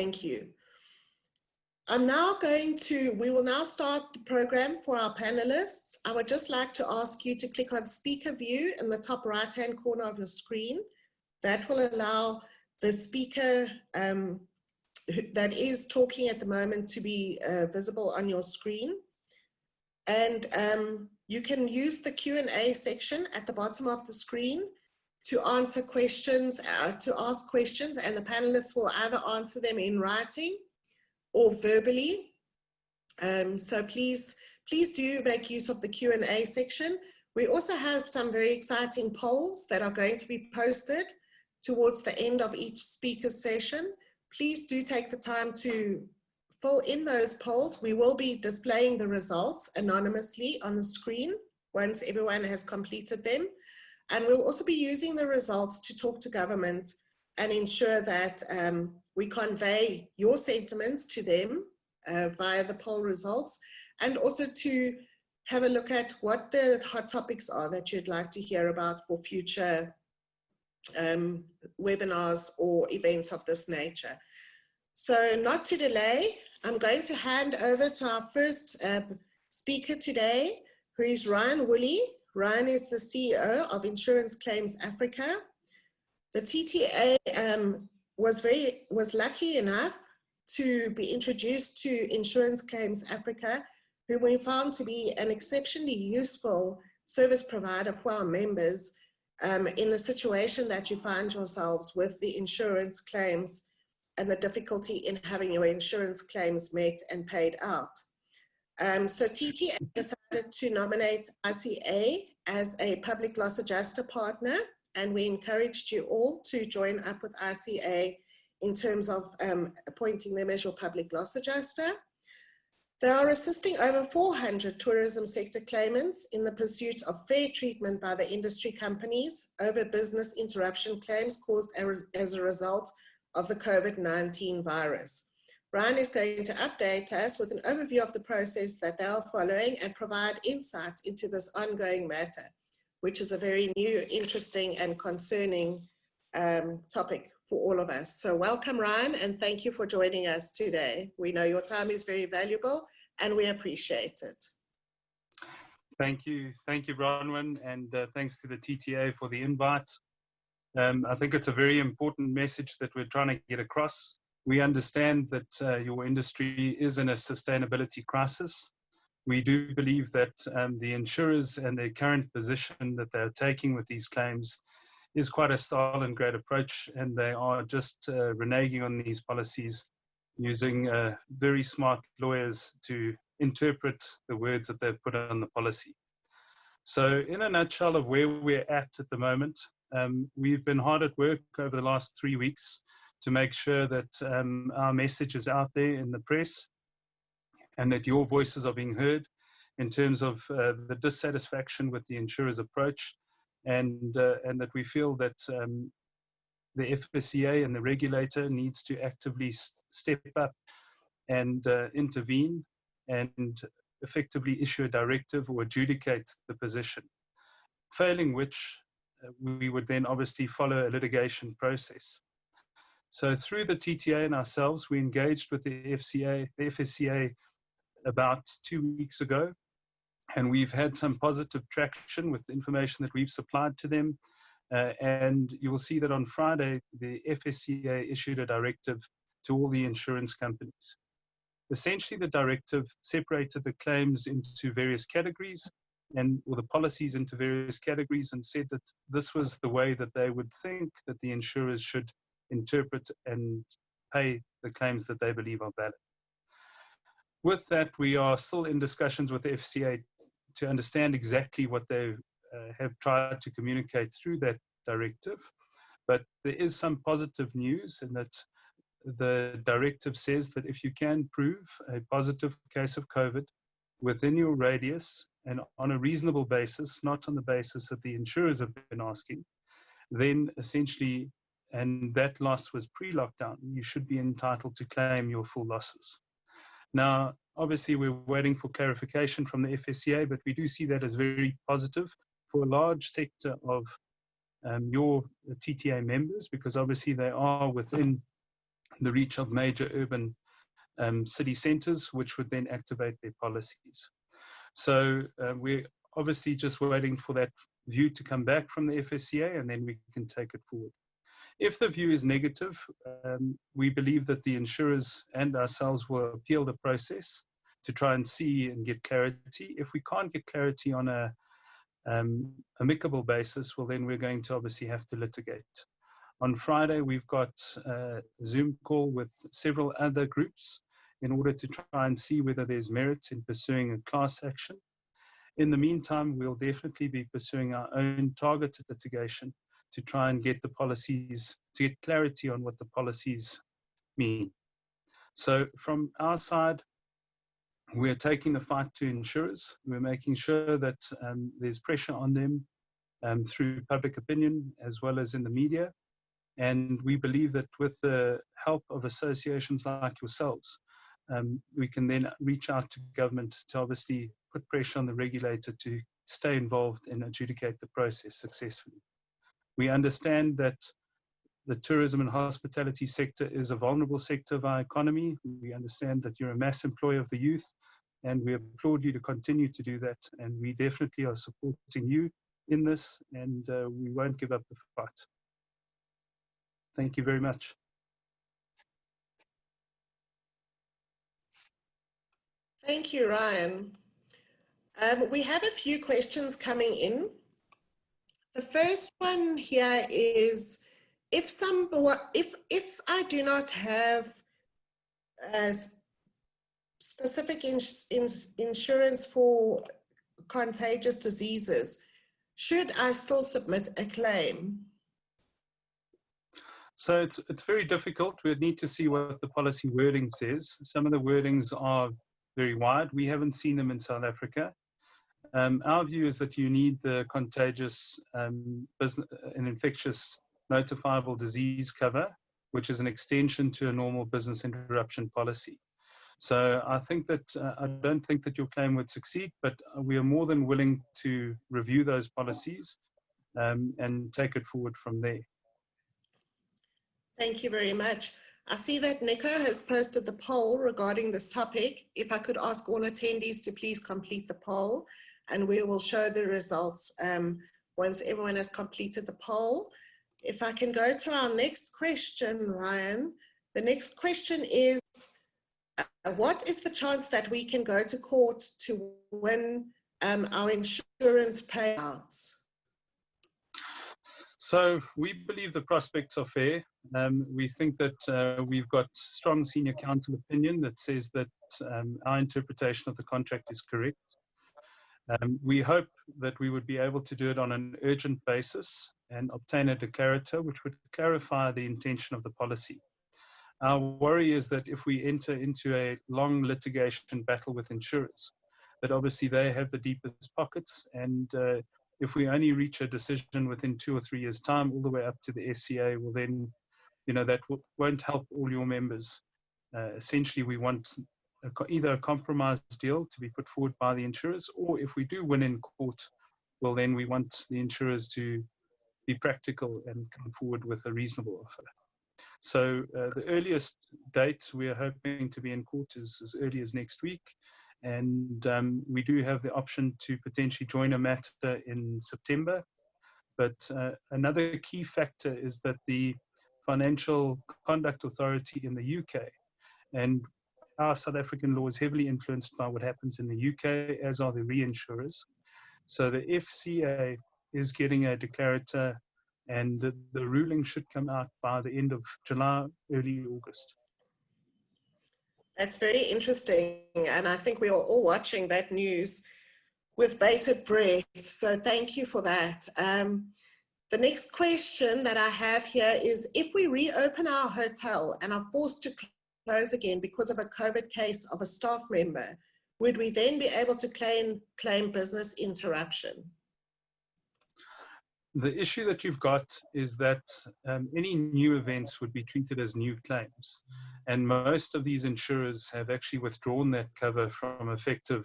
Thank you. We will now start the program for our panelists. I would just like to ask you to click on speaker view in the top right-hand corner of your screen. That will allow the speaker that is talking at the moment to be visible on your screen. And you can use the Q&A section at the bottom of the screen to answer questions, to ask questions, and the panelists will either answer them in writing or verbally. So please do make use of the Q&A section. We also have some very exciting polls that are going to be posted towards the end of each speaker's session. Please do take the time to fill in those polls. We will be displaying the results anonymously on the screen once everyone has completed them. And we'll also be using the results to talk to government and ensure that we convey your sentiments to them via the poll results, and also to have a look at what the hot topics are that you'd like to hear about for future webinars or events of this nature. So not to delay, I'm going to hand over to our first speaker today, who is Ryan Wooley. Ryan is the CEO of Insurance Claims Africa. The TTA was lucky enough to be introduced to Insurance Claims Africa, whom we found to be an exceptionally useful service provider for our members in the situation that you find yourselves with the insurance claims and the difficulty in having your insurance claims met and paid out. So TTA decided to nominate ICA as a public loss adjuster partner, and we encouraged you all to join up with ICA in terms of appointing them as your public loss adjuster. They are assisting over 400 tourism sector claimants in the pursuit of fair treatment by the industry companies over business interruption claims caused as a result of the COVID-19 virus. Brian is going to update us with an overview of the process that they are following and provide insight into this ongoing matter, which is a very new, interesting, and concerning topic for all of us. So welcome, Ryan, and thank you for joining us today. We know your time is very valuable and we appreciate it. Thank you, Bronwen, and thanks to the TTA for the invite. I think it's a very important message that we're trying to get across. We understand that your industry is in a sustainability crisis. We do believe that the insurers and their current position that they're taking with these claims is quite a style and great approach, and they are just reneging on these policies using very smart lawyers to interpret the words that they've put on the policy. So in a nutshell of where we're at the moment, we've been hard at work over the last 3 weeks to make sure that our message is out there in the press and that your voices are being heard in terms of the dissatisfaction with the insurer's approach, and that we feel that the FSCA and the regulator needs to actively step up and intervene and effectively issue a directive or adjudicate the position, failing which we would then obviously follow a litigation process. So through the TTA and ourselves, we engaged with the FSCA about 2 weeks ago, and we've had some positive traction with the information that we've supplied to them. And you will see that on Friday, the FSCA issued a directive to all the insurance companies. Essentially, the directive separated the claims into various categories or the policies into various categories, and said that this was the way that they would think that the insurers should interpret and pay the claims that they believe are valid. With that, we are still in discussions with the FCA to understand exactly what they have tried to communicate through that directive. But there is some positive news in that the directive says that if you can prove a positive case of COVID within your radius and on a reasonable basis, not on the basis that the insurers have been asking, then essentially, and that loss was pre-lockdown, you should be entitled to claim your full losses. Now, obviously, we're waiting for clarification from the FSCA, but we do see that as very positive for a large sector of your TTA members, because obviously they are within the reach of major urban city centres, which would then activate their policies. So we're obviously just waiting for that view to come back from the FSCA, and then we can take it forward. If the view is negative, we believe that the insurers and ourselves will appeal the process to try and see and get clarity. If we can't get clarity on a amicable basis, well, then we're going to obviously have to litigate. On Friday, we've got a Zoom call with several other groups in order to try and see whether there's merit in pursuing a class action. In the meantime, we'll definitely be pursuing our own targeted litigation to try and get the policies, to get clarity on what the policies mean. So from our side, we're taking the fight to insurers. We're making sure that there's pressure on them through public opinion as well as in the media. And we believe that with the help of associations like yourselves, we can then reach out to government to obviously put pressure on the regulator to stay involved and adjudicate the process successfully. We understand that the tourism and hospitality sector is a vulnerable sector of our economy. We understand that you're a mass employer of the youth, and we applaud you to continue to do that. And we definitely are supporting you in this, and we won't give up the fight. Thank you very much. Thank you, Ryan. We have a few questions coming in. The first one here is, if I do not have specific insurance for contagious diseases, should I still submit a claim? So it's very difficult. We need to see what the policy wording says. Some of the wordings are very wide. We haven't seen them in South Africa. Our view is that you need the contagious and infectious notifiable disease cover, which is an extension to a normal business interruption policy. So I think that I don't think that your claim would succeed, but we are more than willing to review those policies and take it forward from there. Thank you very much. I see that Nico has posted the poll regarding this topic. If I could ask all attendees to please complete the poll, and we will show the results once everyone has completed the poll. If I can go to our next question, Ryan. The next question is, what is the chance that we can go to court to win our insurance payouts? So we believe the prospects are fair. We think that we've got strong senior counsel opinion that says that our interpretation of the contract is correct. We hope that we would be able to do it on an urgent basis and obtain a declarator which would clarify the intention of the policy. Our worry is that if we enter into a long litigation battle with insurers, that obviously they have the deepest pockets, and if we only reach a decision within 2 or 3 years' time, all the way up to the SCA, well then, that won't help all your members. Essentially, we want either a compromise deal to be put forward by the insurers, or if we do win in court, well then we want the insurers to be practical and come forward with a reasonable offer. So the earliest date we are hoping to be in court is as early as next week. And we do have the option to potentially join a matter in September. But another key factor is that the Financial Conduct Authority in the UK, and our South African law is heavily influenced by what happens in the UK, as are the reinsurers. So the FCA is getting a declarator, and the ruling should come out by the end of July, early August. That's very interesting, and I think we are all watching that news with bated breath, so thank you for that. The next question that I have here is, if we reopen our hotel and are forced to close again because of a COVID case of a staff member, would we then be able to claim business interruption? The issue that you've got is that any new events would be treated as new claims. And most of these insurers have actually withdrawn that cover from effective,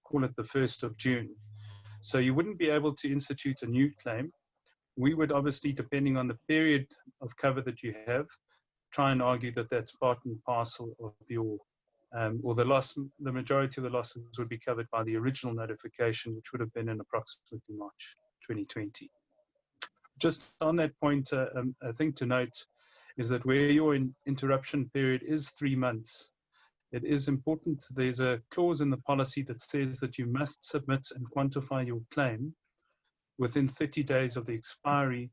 call it the 1st of June. So you wouldn't be able to institute a new claim. We would obviously, depending on the period of cover that you have, try and argue that that's part and parcel of your, or the majority of the losses would be covered by the original notification, which would have been in approximately March 2020. Just on that point, a thing to note is that where your interruption period is 3 months, it is important. There's a clause in the policy that says that you must submit and quantify your claim within 30 days of the expiry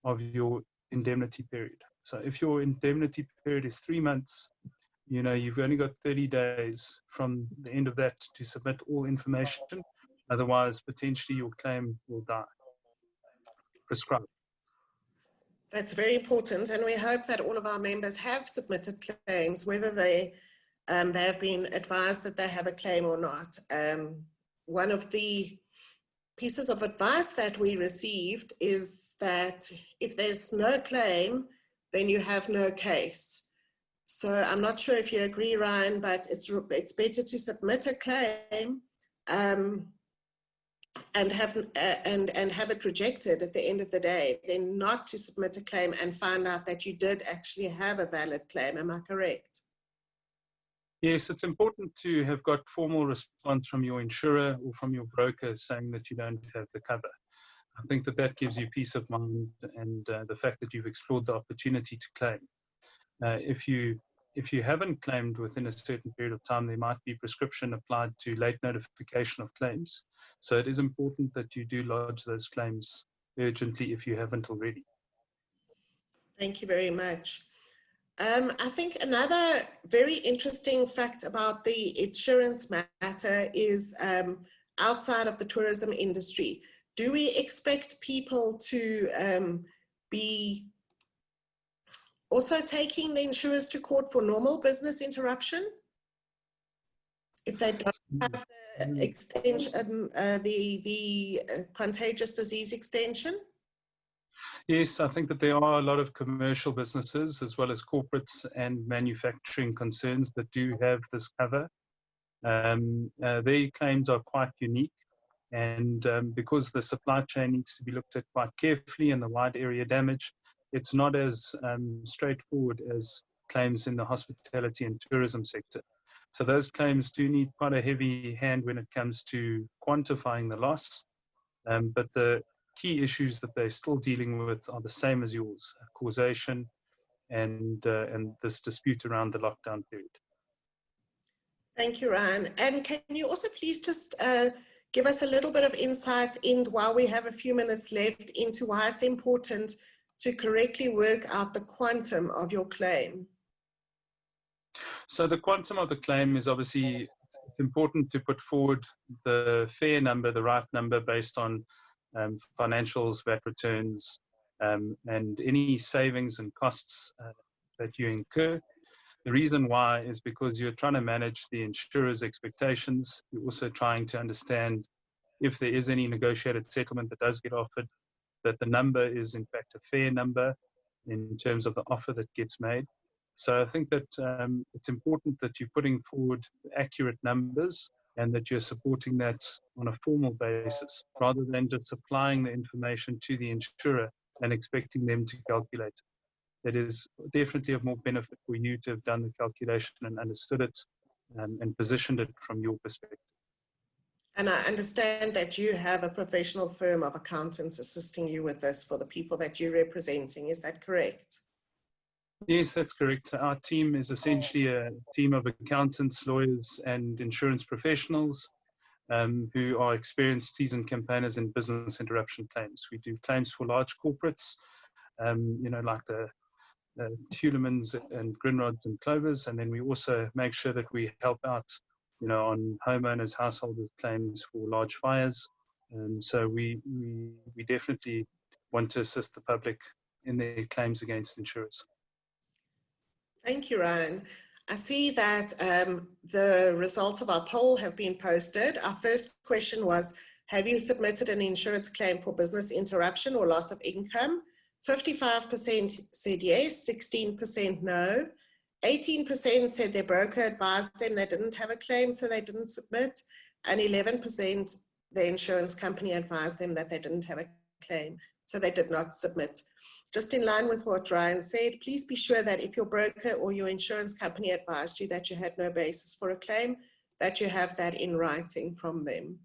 of your indemnity period. So if your indemnity period is 3 months, you've only got 30 days from the end of that to submit all information. Otherwise, potentially your claim will die. Prescribed. That's very important, and we hope that all of our members have submitted claims, whether they have been advised that they have a claim or not. One of the pieces of advice that we received is that if there's no claim, then you have no case. So I'm not sure if you agree, Ryan, but it's better to submit a claim and have it rejected at the end of the day than not to submit a claim and find out that you did actually have a valid claim. Am I correct? Yes, it's important to have got formal response from your insurer or from your broker saying that you don't have the cover. I think that gives you peace of mind, and the fact that you've explored the opportunity to claim. If you haven't claimed within a certain period of time, there might be prescription applied to late notification of claims. So it is important that you do lodge those claims urgently if you haven't already. Thank you very much. I think another very interesting fact about the insurance matter is outside of the tourism industry. Do we expect people to be also taking the insurers to court for normal business interruption if they don't have the extension, the contagious disease extension? Yes, I think that there are a lot of commercial businesses as well as corporates and manufacturing concerns that do have this cover. Their claims are quite unique, and because the supply chain needs to be looked at quite carefully and the wide area damage, it's not as straightforward as claims in the hospitality and tourism sector. So those claims do need quite a heavy hand when it comes to quantifying the loss, but the key issues that they're still dealing with are the same as yours: causation and this dispute around the lockdown period. Thank you, Ryan. And can you also please just give us a little bit of insight in, while we have a few minutes left, into why it's important to correctly work out the quantum of your claim? So the quantum of the claim is obviously important to put forward the fair number, the right number, based on financials, VAT returns, and any savings and costs that you incur. The reason why is because you're trying to manage the insurer's expectations. You're also trying to understand if there is any negotiated settlement that does get offered, that the number is in fact a fair number in terms of the offer that gets made. So I think that it's important that you're putting forward accurate numbers and that you're supporting that on a formal basis, rather than just supplying the information to the insurer and expecting them to calculate it. It is definitely of more benefit for you to have done the calculation and understood it and positioned it from your perspective. And I understand that you have a professional firm of accountants assisting you with this for the people that you're representing. Is that correct? Yes, that's correct. Our team is essentially a team of accountants, lawyers, and insurance professionals who are experienced seasoned campaigners in business interruption claims. We do claims for large corporates, like the Tshwane and Grinrods and Clovers, and then we also make sure that we help out, on homeowners, householders claims for large fires. So we definitely want to assist the public in their claims against insurers. Thank you, Ryan. I see that the results of our poll have been posted. Our first question was, have you submitted an insurance claim for business interruption or loss of income? 55% said yes, 16% no. 18% said their broker advised them they didn't have a claim, so they didn't submit. And 11%, the insurance company advised them that they didn't have a claim, so they did not submit. just in line with what Ryan said, please be sure that if your broker or your insurance company advised you that you had no basis for a claim, that you have that in writing from them.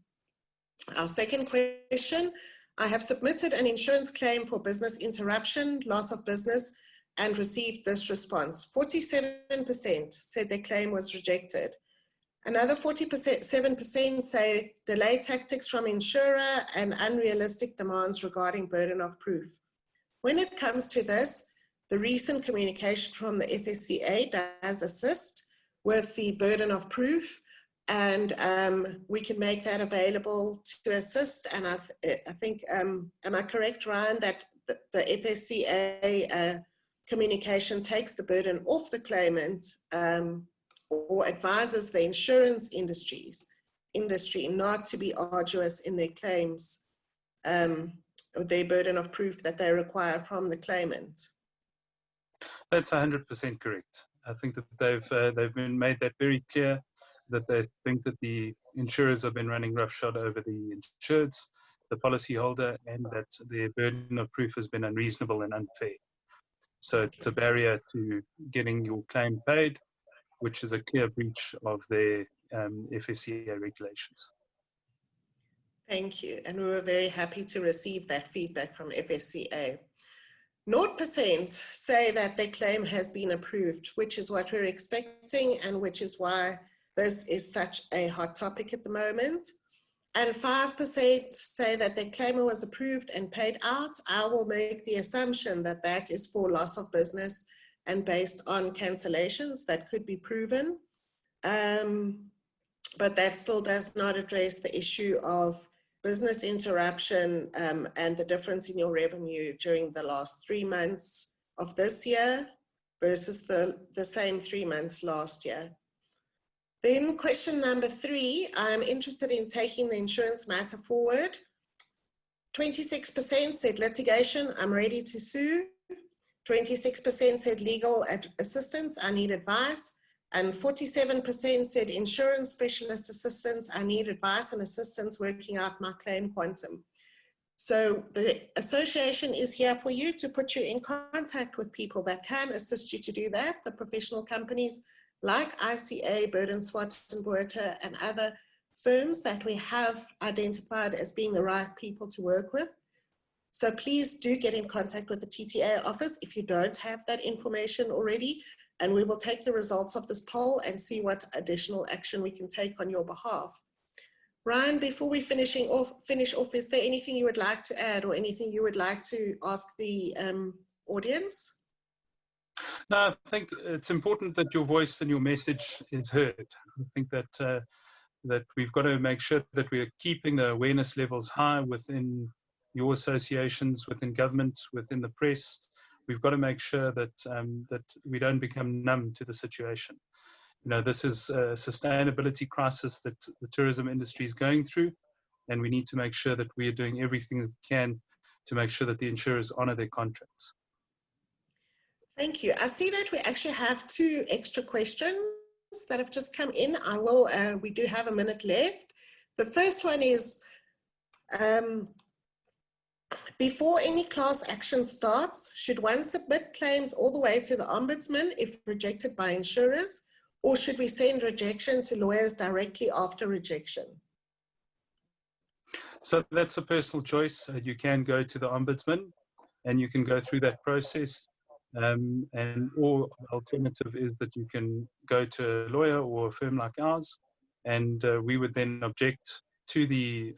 Our second question, I have submitted an insurance claim for business interruption, loss of business, and received this response. 47% said their claim was rejected. Another 47% say delay tactics from insurer and unrealistic demands regarding burden of proof. When it comes to this, the recent communication from the FSCA does assist with the burden of proof, and we can make that available to assist. And I think, am I correct, Ryan, that the FSCA communication takes the burden off the claimant or advises the insurance industry not to be arduous in their claims, their burden of proof that they require from the claimant? That's 100% correct. I think that they've been made that very clear, that they think that the insurers have been running roughshod over the insureds, the policyholder, and that their burden of proof has been unreasonable and unfair. So it's a barrier to getting your claim paid, which is a clear breach of their FSCA regulations. Thank you. And we were very happy to receive that feedback from FSCA. 0% say that their claim has been approved, which is what we're expecting and which is why this is such a hot topic at the moment. And 5% say that their claim was approved and paid out. I will make the assumption that that is for loss of business and based on cancellations that could be proven. But that still does not address the issue of business interruption and the difference in your revenue during the last 3 months of this year versus the same 3 months last year. Then question number 3, I'm interested in taking the insurance matter forward. 26% said litigation, I'm ready to sue. 26% said legal assistance, I need advice. And 47% said insurance specialist assistance, I need advice and assistance working out my claim quantum. So the association is here for you to put you in contact with people that can assist you to do that, the professional companies like ICA, Burden, Swat and Boerter, and other firms that we have identified as being the right people to work with. So please do get in contact with the TTA office if you don't have that information already, and we will take the results of this poll and see what additional action we can take on your behalf. Ryan, before we finish off, is there anything you would like to add or anything you would like to ask the audience? No, I think it's important that your voice and your message is heard. I think that that we've got to make sure that we are keeping the awareness levels high within your associations, within government, within the press. We've got to make sure that that we don't become numb to the situation. You know, this is a sustainability crisis that the tourism industry is going through, and we need to make sure that we are doing everything we can to make sure that the insurers honor their contracts. Thank you. I see that we actually have 2 extra questions that have just come in. We do have a minute left. The first one is, before any class action starts, should one submit claims all the way to the Ombudsman if rejected by insurers, or should we send rejection to lawyers directly after rejection? So that's a personal choice. You can go to the Ombudsman and you can go through that process. Or alternative is that you can go to a lawyer or a firm like ours, and we would then object to the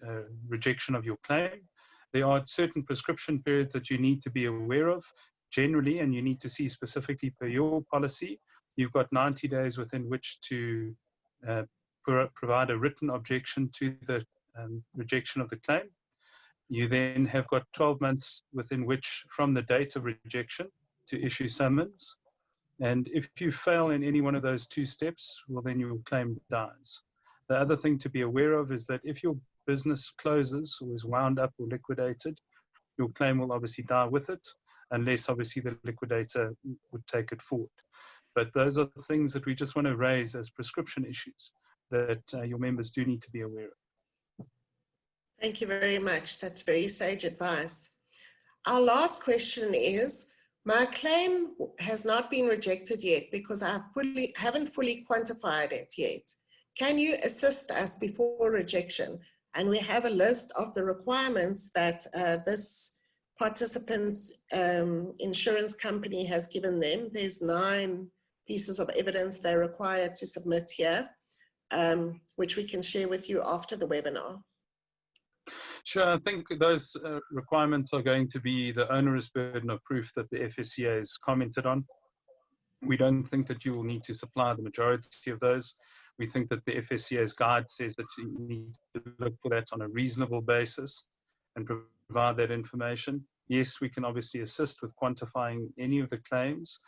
rejection of your claim. There are certain prescription periods that you need to be aware of generally, and you need to see specifically per your policy. You've got 90 days within which to provide a written objection to the rejection of the claim. You then have got 12 months within which, from the date of rejection, to issue summons. And if you fail in any one of those 2 steps, well, then your claim dies. The other thing to be aware of is that if your business closes or is wound up or liquidated, your claim will obviously die with it, unless obviously the liquidator would take it forward. But those are the things that we just want to raise as prescription issues that your members do need to be aware of. Thank you very much. That's very sage advice. Our last question is, my claim has not been rejected yet because I haven't fully quantified it yet. Can you assist us before rejection? And we have a list of the requirements that this participant's insurance company has given them. There's 9 pieces of evidence they're required to submit here, which we can share with you after the webinar. Sure, I think those requirements are going to be the onerous burden of proof that the FSCA has commented on. We don't think that you will need to supply the majority of those. We think that the FSCA's guide says that you need to look for that on a reasonable basis and provide that information. Yes, we can obviously assist with quantifying any of the claims,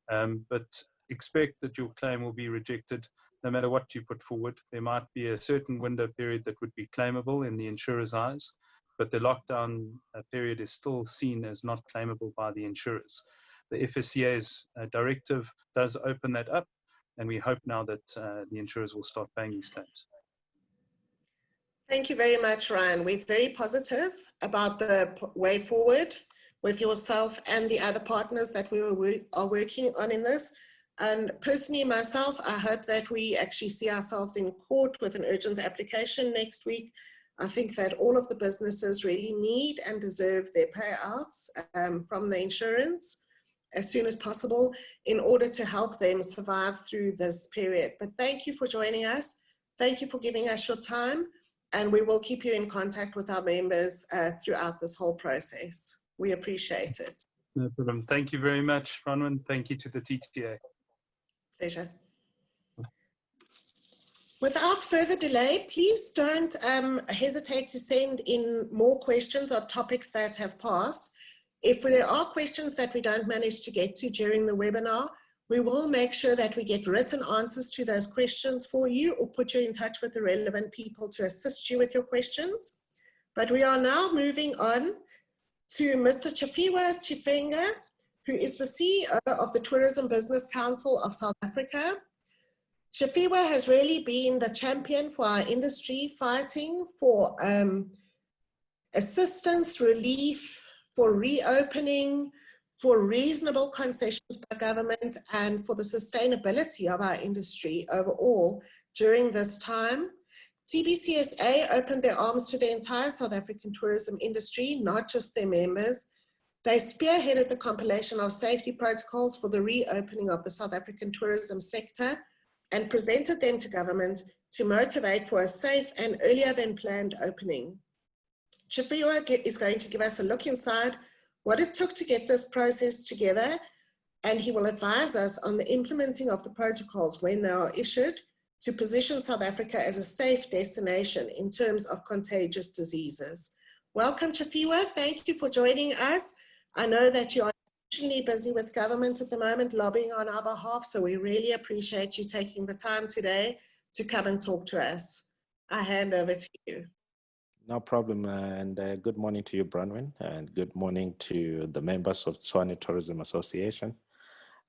but expect that your claim will be rejected no matter what you put forward. There might be a certain window period that would be claimable in the insurer's eyes, but the lockdown period is still seen as not claimable by the insurers. The FSCA's directive does open that up, and we hope now that the insurers will start paying these claims. Thank you very much, Ryan. We're very positive about the way forward with yourself and the other partners that we are working on in this. And personally, myself, I hope that we actually see ourselves in court with an urgent application next week. I think that all of the businesses really need and deserve their payouts from the insurance as soon as possible in order to help them survive through this period. But thank you for joining us. Thank you for giving us your time. And we will keep you in contact with our members throughout this whole process. We appreciate it. No problem. Thank you very much, Bronwen. Thank you to the TTA. Pleasure. Without further delay, please don't hesitate to send in more questions or topics that have passed. If there are questions that we don't manage to get to during the webinar, we will make sure that we get written answers to those questions for you or put you in touch with the relevant people to assist you with your questions. But we are now moving on to Mr. Chafiwa Chifenga, who is the CEO of the Tourism Business Council of South Africa. Chafiwa has really been the champion for our industry, fighting for assistance, relief, for reopening, for reasonable concessions by government, and for the sustainability of our industry overall during this time. TBCSA opened their arms to the entire South African tourism industry, not just their members. They spearheaded the compilation of safety protocols for the reopening of the South African tourism sector and presented them to government to motivate for a safe and earlier than planned opening. Chafiwa is going to give us a look inside what it took to get this process together, and he will advise us on the implementing of the protocols when they are issued to position South Africa as a safe destination in terms of contagious diseases. Welcome, Chafiwa. Thank you for joining us. I know that you are extremely busy with government at the moment, lobbying on our behalf, so we really appreciate you taking the time today to come and talk to us. I hand over to you. No problem, and good morning to you, Bronwen, and good morning to the members of Tshwane Tourism Association.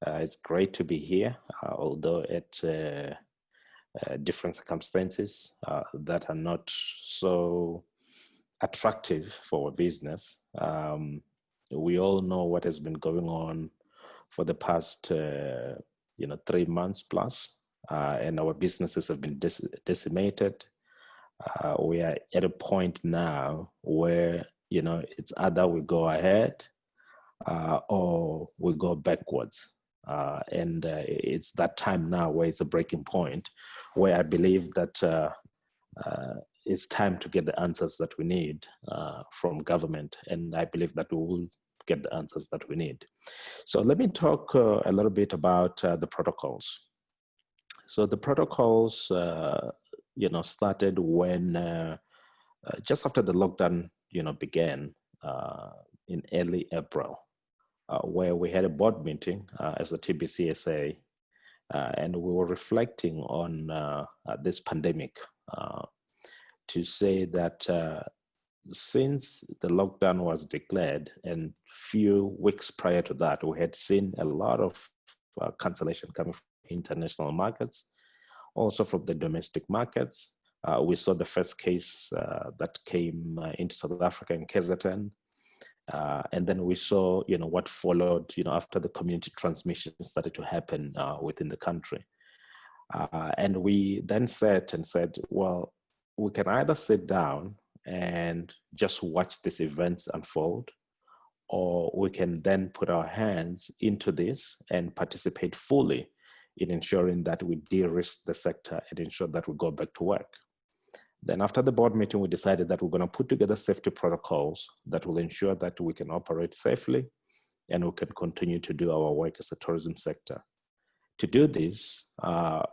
It's great to be here, although at different circumstances that are not so attractive for our business. We all know what has been going on for the past 3 months plus, and our businesses have been decimated. We are at a point now where it's either we go ahead or we go backwards, and it's that time now where it's a breaking point, where I believe that it's time to get the answers that we need from government, and I believe that we will get the answers that we need. So let me talk a little bit about the protocols. So the protocols, started when just after the lockdown, began in early April, where we had a board meeting as the TBCSA, and we were reflecting on this pandemic to say that since the lockdown was declared and few weeks prior to that, we had seen a lot of cancellation coming from international markets, also from the domestic markets. We saw the first case that came into South Africa in KZN, And then we saw, what followed, after the community transmission started to happen within the country. And we then sat and said, well, we can either sit down and just watch these events unfold, or we can then put our hands into this and participate fully in ensuring that we de-risk the sector and ensure that we go back to work. Then after the board meeting, we decided that we're going to put together safety protocols that will ensure that we can operate safely and we can continue to do our work as a tourism sector. To do this,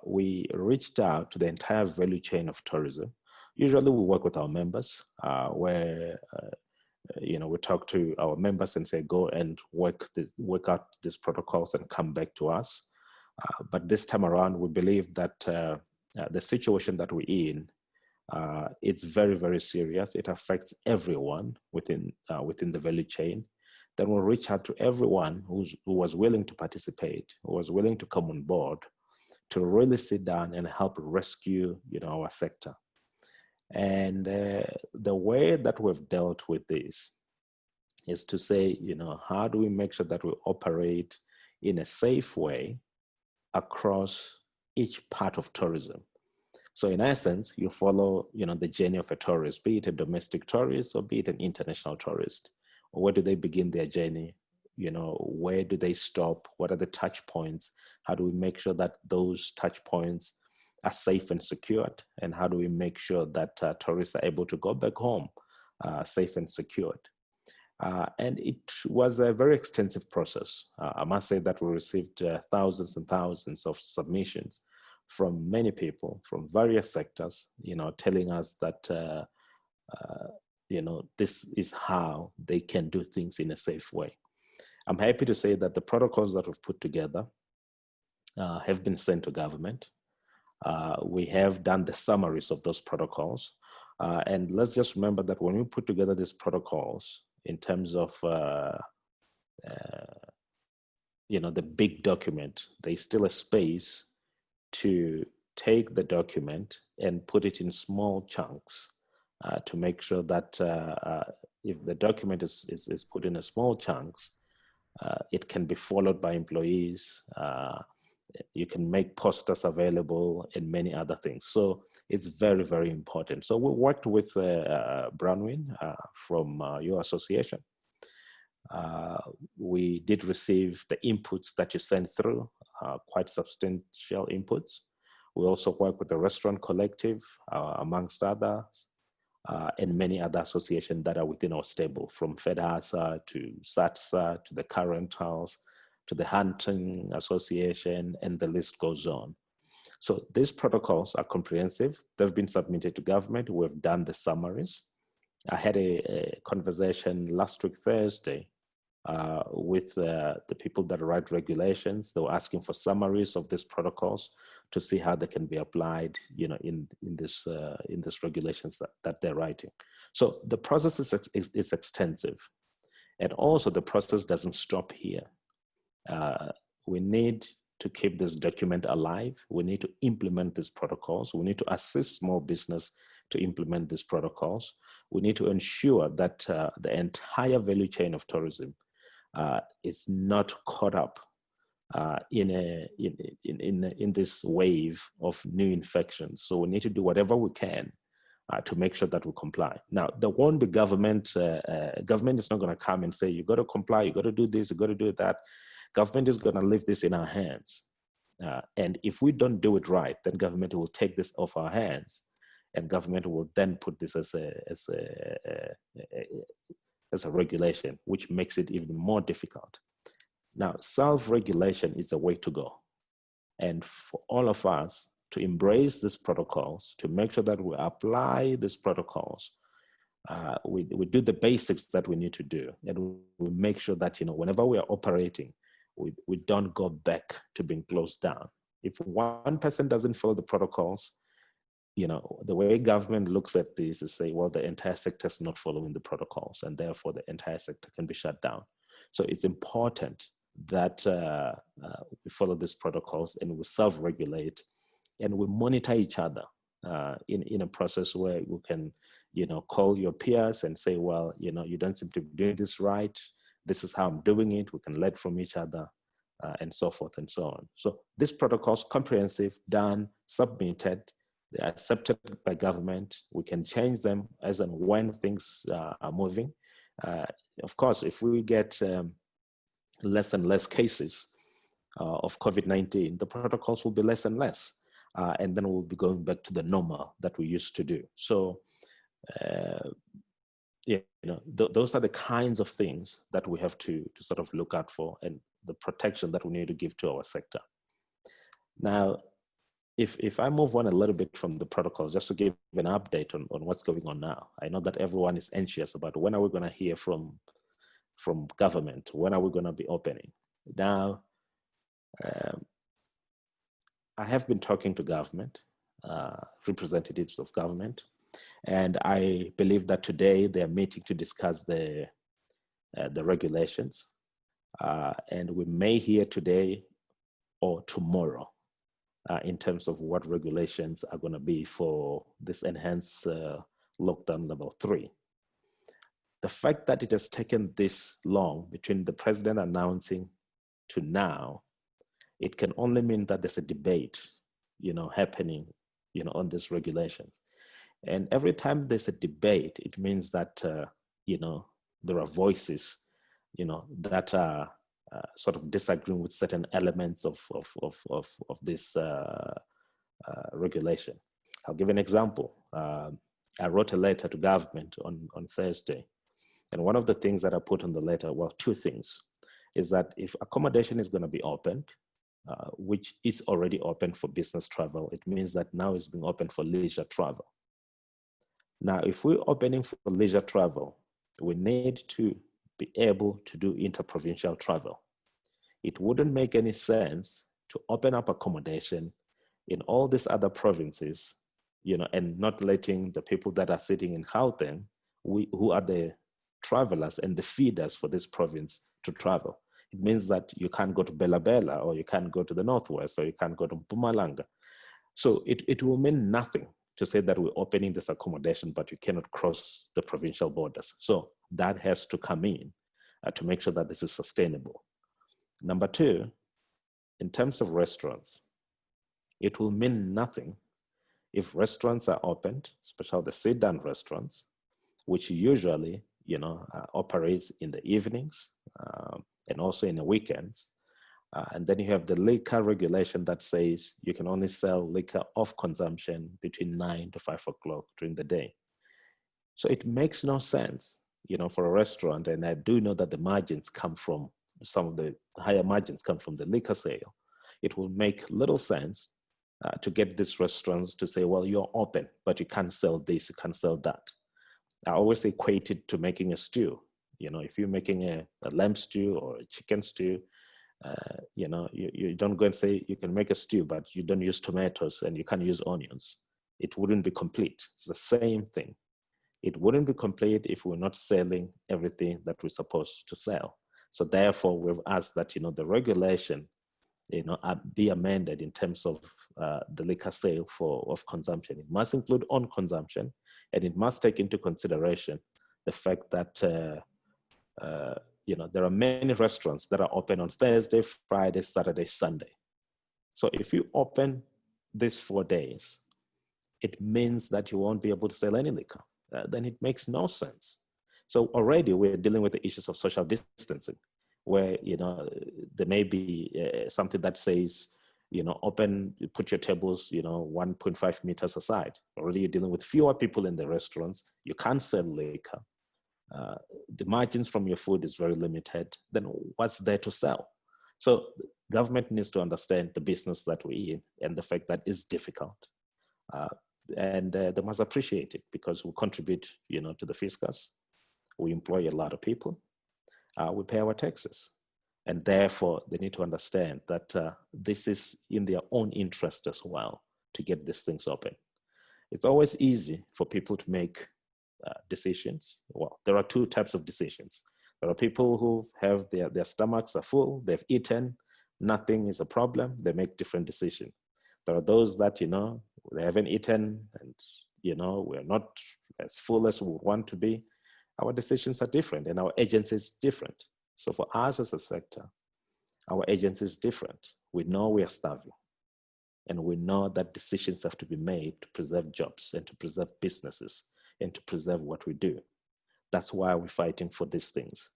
we reached out to the entire value chain of tourism. Usually we work with our members where we talk to our members and say, go and work out these protocols and come back to us. But this time around, we believe that the situation that we're in, it's very, very serious. It affects everyone within the value chain. Then we'll reach out to everyone who was willing to participate, who was willing to come on board to really sit down and help rescue, our sector. And the way that we've dealt with this is to say, how do we make sure that we operate in a safe way across each part of tourism? So in essence, you follow, the journey of a tourist, be it a domestic tourist or be it an international tourist. Where do they begin their journey? Where do they stop? What are the touch points? How do we make sure that those touch points are safe and secured? And how do we make sure that tourists are able to go back home safe and secured? And it was a very extensive process. I must say that we received thousands and thousands of submissions from many people from various sectors, telling us that this is how they can do things in a safe way. I'm happy to say that the protocols that we've put together have been sent to government. We have done the summaries of those protocols. And let's just remember that when we put together these protocols in terms of, the big document, there's still a space to take the document and put it in small chunks to make sure that if the document is put in a small chunks, it can be followed by employees. You can make posters available and many other things. So it's very, very important. So we worked with Bronwen from your association. We did receive the inputs that you sent through, quite substantial inputs. We also work with the Restaurant Collective, amongst others, and many other associations that are within our stable, from FEDHASA to SATSA to the Current House to the Hunting Association, and the list goes on. So these protocols are comprehensive. They've been submitted to government. We've done the summaries. I had a conversation last week, Thursday, with the people that write regulations. They were asking for summaries of these protocols to see how they can be applied, in this regulations that they're writing. So the process is extensive, and also the process doesn't stop here. We need to keep this document alive. We need to implement these protocols. We need to assist small business to implement these protocols. We need to ensure that the entire value chain of tourism is not caught up in this wave of new infections. So we need to do whatever we can to make sure that we comply. Now, there won't be government. Government is not going to come and say, you got to comply, you got to do this, you got to do that. Government is going to leave this in our hands. And if we don't do it right, then government will take this off our hands, and government will then put this as a regulation, which makes it even more difficult. Now, self-regulation is the way to go. And for all of us to embrace these protocols, to make sure that we apply these protocols, we do the basics that we need to do. And we make sure that, whenever we are operating, we don't go back to being closed down. If one person doesn't follow the protocols, the way government looks at this is say, well, the entire sector is not following the protocols, and therefore the entire sector can be shut down. So it's important that we follow these protocols and we self-regulate and we monitor each other. in a process where you can, call your peers and say, well, you don't seem to be doing this right. This is how I'm doing it. We can learn from each other, and so forth and so on. So this protocol is comprehensive, done, submitted, they're accepted by government. We can change them as and when things are moving. Of course, if we get less and less cases of COVID-19, the protocols will be less and less. And then we'll be going back to the normal that we used to do. So, those are the kinds of things that we have to sort of look out for, and the protection that we need to give to our sector. Now, if I move on a little bit from the protocols, just to give an update on what's going on now. I know that everyone is anxious about when are we going to hear from government? When are we going to be opening? Now, I have been talking to government, representatives of government, and I believe that today they are meeting to discuss the regulations, and we may hear today or tomorrow in terms of what regulations are going to be for this enhanced lockdown level 3. The fact that it has taken this long between the president announcing to now, it can only mean that there's a debate, happening, on this regulation. And every time there's a debate, it means that, there are voices, that are sort of disagreeing with certain elements of this regulation. I'll give an example. I wrote a letter to government on Thursday. And one of the things that I put on the letter, well, 2 things, is that if accommodation is going to be opened, which is already open for business travel, it means that now it's being opened for leisure travel. Now, if we're opening for leisure travel, we need to be able to do interprovincial travel. It wouldn't make any sense to open up accommodation in all these other provinces, and not letting the people that are sitting in Gauteng, who are the travelers and the feeders for this province, to travel. It means that you can't go to Bela Bela, or you can't go to the Northwest, or you can't go to Mpumalanga. So it will mean nothing to say that we're opening this accommodation, but you cannot cross the provincial borders. So that has to come in to make sure that this is sustainable. Number 2, in terms of restaurants, it will mean nothing if restaurants are opened, especially the sit-down restaurants, which usually, operates in the evenings and also in the weekends. And then you have the liquor regulation that says you can only sell liquor of consumption between 9 to 5 o'clock during the day. So it makes no sense, for a restaurant, and I do know that the margins come from, some of the higher margins come from the liquor sale. It will make little sense to get these restaurants to say, well, you're open, but you can't sell this, you can't sell that. I always equate it to making a stew. If you're making a lamb stew or a chicken stew, you don't go and say you can make a stew, but you don't use tomatoes and you can't use onions. It wouldn't be complete. It's the same thing. It wouldn't be complete if we're not selling everything that we're supposed to sell. So therefore, we've asked that, the regulation, be amended in terms of the liquor sale of consumption. It must include on consumption, and it must take into consideration the fact that there are many restaurants that are open on Thursday, Friday, Saturday, Sunday. So if you open these 4 days, it means that you won't be able to sell any liquor. Then it makes no sense. So already we're dealing with the issues of social distancing, where, there may be something that says, open, put your tables, 1.5 meters aside. Already you're dealing with fewer people in the restaurants. You can't sell liquor. The margins from your food is very limited. Then what's there to sell? So government needs to understand the business that we're in and the fact that it's difficult. And they must appreciate it, because we contribute, to the fiscus. We employ a lot of people. We pay our taxes. And therefore, they need to understand that this is in their own interest as well to get these things open. It's always easy for people to make decisions. Well, there are 2 types of decisions. There are people who have their stomachs are full, they've eaten, nothing is a problem, they make different decisions. There are those that, they haven't eaten, and we're not as full as we want to be, our decisions are different and our agency is different. So for us as a sector, our agency is different. We know we are starving, and we know that decisions have to be made to preserve jobs and to preserve businesses and to preserve what we do. That's why we're fighting for these things.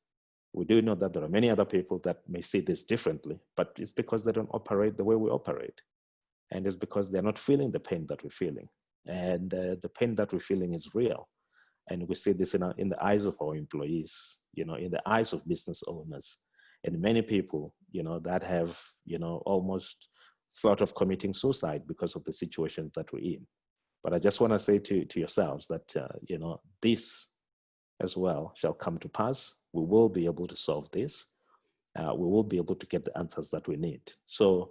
We do know that there are many other people that may see this differently, but it's because they don't operate the way we operate. And it's because they're not feeling the pain that we're feeling. And the pain that we're feeling is real. And we see this in the eyes of our employees, in the eyes of business owners, and many people, that have, almost thought of committing suicide because of the situations that we're in. But I just want to say to yourselves that, this as well shall come to pass. We will be able to solve this. We will be able to get the answers that we need. So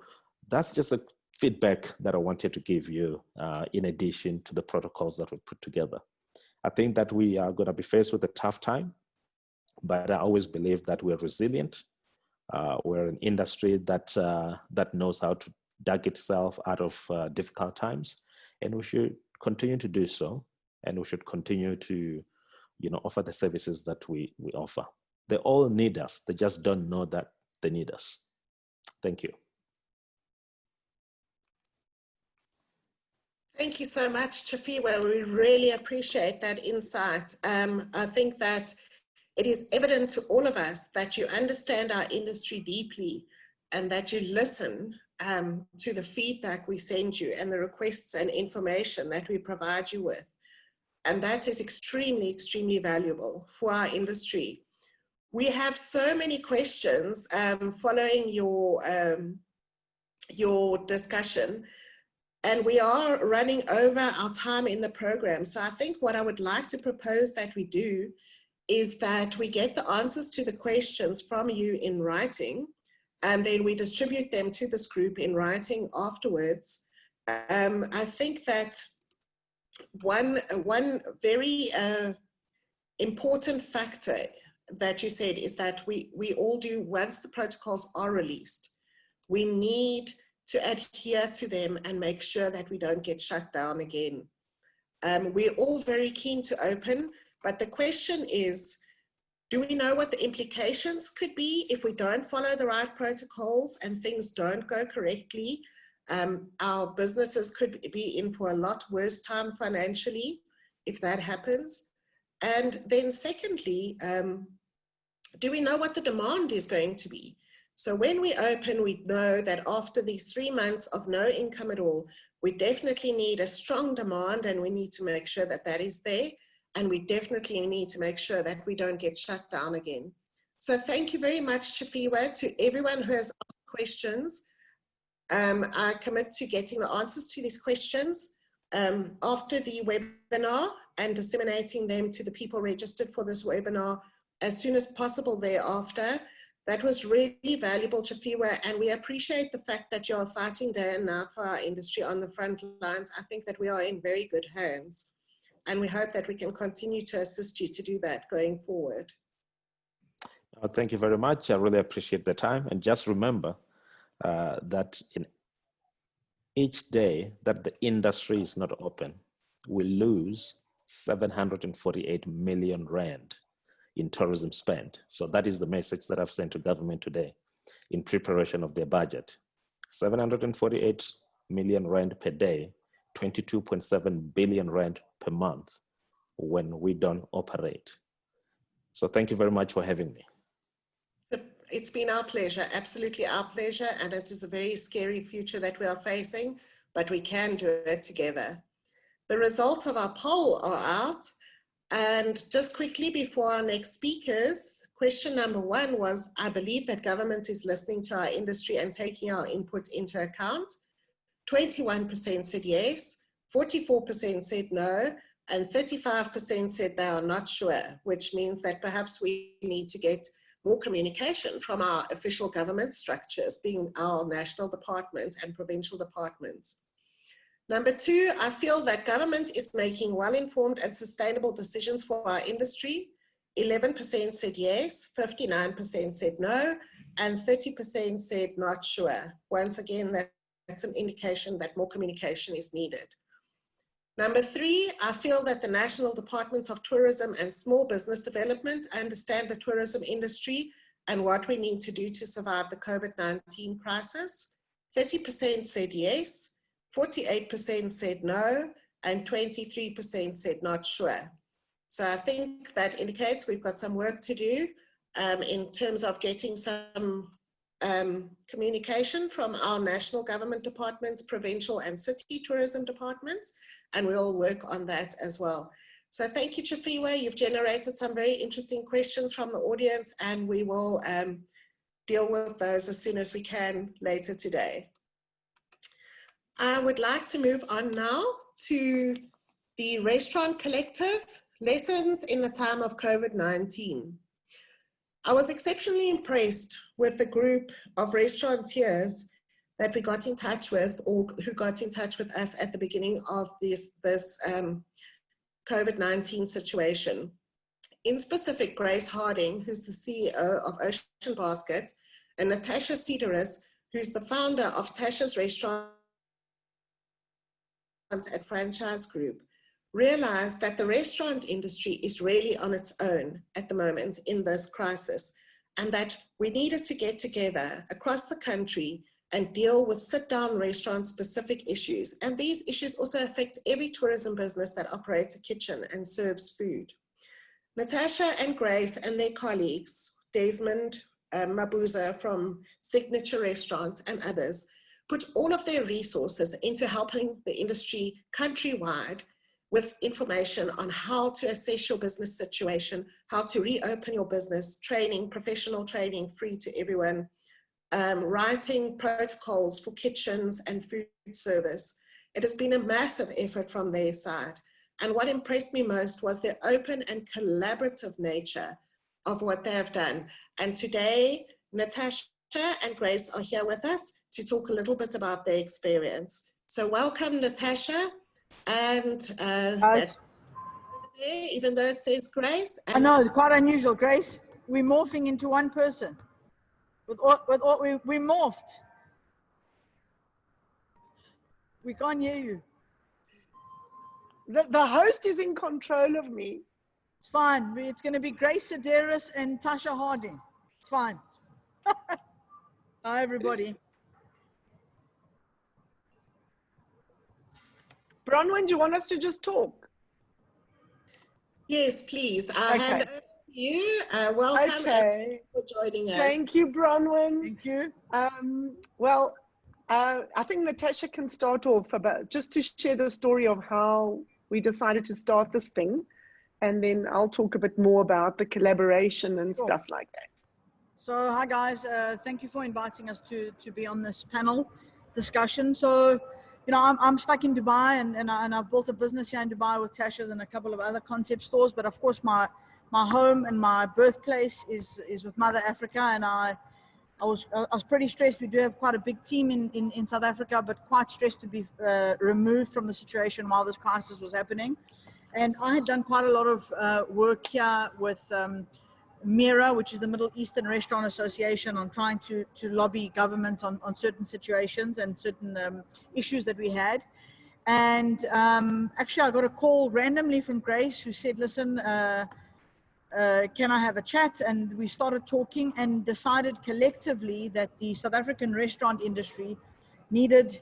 that's just a feedback that I wanted to give you in addition to the protocols that we put together. I think that we are going to be faced with a tough time, but I always believe that we're resilient. We're an industry that knows how to dig itself out of difficult times, and we should continue to do so, and we should continue to offer the services that we offer. They all need us. They just don't know that they need us. Thank you. Thank you so much, Chafiwe. We really appreciate that insight. I think that it is evident to all of us that you understand our industry deeply and that you listen to the feedback we send you and the requests and information that we provide you with. And that is extremely, extremely valuable for our industry. We have so many questions following your discussion, and we are running over our time in the program. So I think what I would like to propose that we do is that we get the answers to the questions from you in writing, and then we distribute them to this group in writing afterwards. I think that one very important factor that you said is that we all do, once the protocols are released, we need to adhere to them and make sure that we don't get shut down again. We're all very keen to open, but the question is, do we know what the implications could be if we don't follow the right protocols and things don't go correctly? Our businesses could be in for a lot worse time financially if that happens. And then secondly, do we know what the demand is going to be? So when we open, we know that after these 3 months of no income at all, we definitely need a strong demand, and we need to make sure that that is there. And we definitely need to make sure that we don't get shut down again. So thank you very much, Chafiwe, to everyone who has asked questions. I commit to getting the answers to these questions after the webinar and disseminating them to the people registered for this webinar as soon as possible thereafter. That was really valuable, Chafiwe, and we appreciate the fact that you are fighting day and night for our industry on the front lines. I think that we are in very good hands, and we hope that we can continue to assist you to do that going forward. Thank you very much. I really appreciate the time. And just remember that in each day that the industry is not open, we lose 748 million rand in tourism spend. So that is the message that I've sent to government today in preparation of their budget. 748 million rand per day, 22.7 billion rand per month when we don't operate. So thank you very much for having me. It's been our pleasure, absolutely our pleasure, and it is a very scary future that we are facing, but we can do it together. The results of our poll are out, and just quickly before our next speakers, question number 1 was, I believe that government is listening to our industry and taking our input into account. 21% said yes, 44% said no, and 35% said they are not sure, which means that perhaps we need to get more communication from our official government structures, being our national department and provincial departments. Number 2, I feel that government is making well-informed and sustainable decisions for our industry. 11% said yes, 59% said no, and 30% said not sure. Once again, that's an indication that more communication is needed. Number 3, I feel that the National Departments of Tourism and Small Business Development understand the tourism industry and what we need to do to survive the COVID-19 crisis. 30% said yes, 48% said no, and 23% said not sure. So I think that indicates we've got some work to do in terms of getting some communication from our national government departments, provincial and city tourism departments, and we'll work on that as well. So thank you, Chafiwe. You've generated some very interesting questions from the audience, and we will deal with those as soon as we can later today. I would like to move on now to the Restaurant Collective, Lessons in the Time of COVID-19. I was exceptionally impressed with the group of restaurateurs that we got in touch with, or who got in touch with us at the beginning of this COVID-19 situation. In specific, Grace Harding, who's the CEO of Ocean Basket, and Natasha Sideris, who's the founder of Tasha's Restaurant and Franchise Group, realized that the restaurant industry is really on its own at the moment in this crisis, and that we needed to get together across the country and deal with sit-down restaurant-specific issues. And these issues also affect every tourism business that operates a kitchen and serves food. Natasha and Grace and their colleagues, Desmond Mabuza from Signature Restaurants and others, put all of their resources into helping the industry countrywide with information on how to assess your business situation, how to reopen your business, training, professional training free to everyone, writing protocols for kitchens and food service. It has been a massive effort from their side. And what impressed me most was the open and collaborative nature of what they have done. And today, Natasha and Grace are here with us to talk a little bit about their experience. So welcome, Natasha. And that's there, even though it says Grace. I know, quite unusual, Grace. We're morphing into one person. We morphed. We can't hear you. The host is in control of me. It's fine. It's going to be Grace Sideris and Tasha Harding. It's fine. Hi, everybody. Bronwen, do you want us to just talk? Yes, please. I'll hand over to you. Welcome Okay. for joining us. Thank you, Bronwen. Thank you. Well, I think Natasha can start off about just to share the story of how we decided to start this thing, and then I'll talk a bit more about the collaboration and stuff like that. So, hi guys. Thank you for inviting us to be on this panel discussion. So, you know, I'm stuck in Dubai, and I've built a business here in Dubai with Tasha's and a couple of other concept stores. But of course, my home and my birthplace is with Mother Africa, and I was pretty stressed. We do have quite a big team in South Africa, but quite stressed to be removed from the situation while this crisis was happening. And I had done quite a lot of work here with MIRA, which is the Middle Eastern Restaurant Association, on trying to lobby governments on certain situations and certain issues that we had. And actually, I got a call randomly from Grace, who said, listen, can I have a chat? And we started talking and decided collectively that the South African restaurant industry needed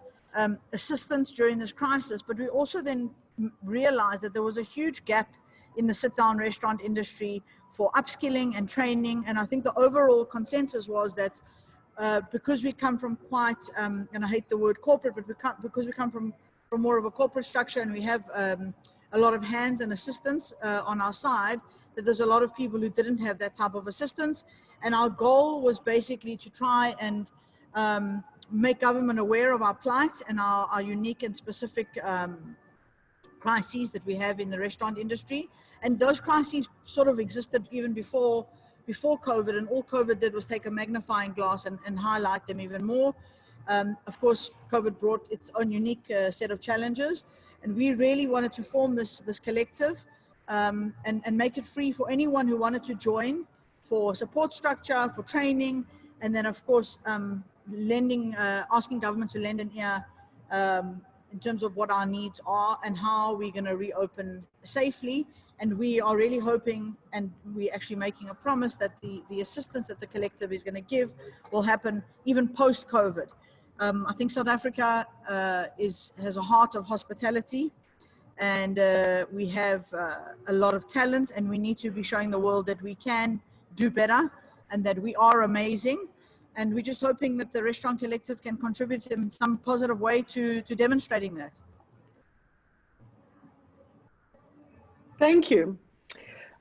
assistance during this crisis. But we also then realized that there was a huge gap in the sit-down restaurant industry for upskilling and training. And I think the overall consensus was that because we come from quite, and I hate the word corporate, but because we come from more of a corporate structure, and we have a lot of hands and assistance on our side, that there's a lot of people who didn't have that type of assistance. And our goal was basically to try and make government aware of our plight and our unique and specific crises that we have in the restaurant industry. And those crises sort of existed even before COVID, and all COVID did was take a magnifying glass and highlight them even more. Of course, COVID brought its own unique set of challenges, and we really wanted to form this collective and make it free for anyone who wanted to join, for support structure, for training, and then of course lending, asking government to lend an ear in terms of what our needs are and how we're going to reopen safely. And we are really hoping, and we're actually making a promise, that the assistance that the collective is going to give will happen even post-COVID. I think South Africa has a heart of hospitality, and we have a lot of talent, and we need to be showing the world that we can do better and that we are amazing. And we're just hoping that the Restaurant Collective can contribute in some positive way to demonstrating that. Thank you.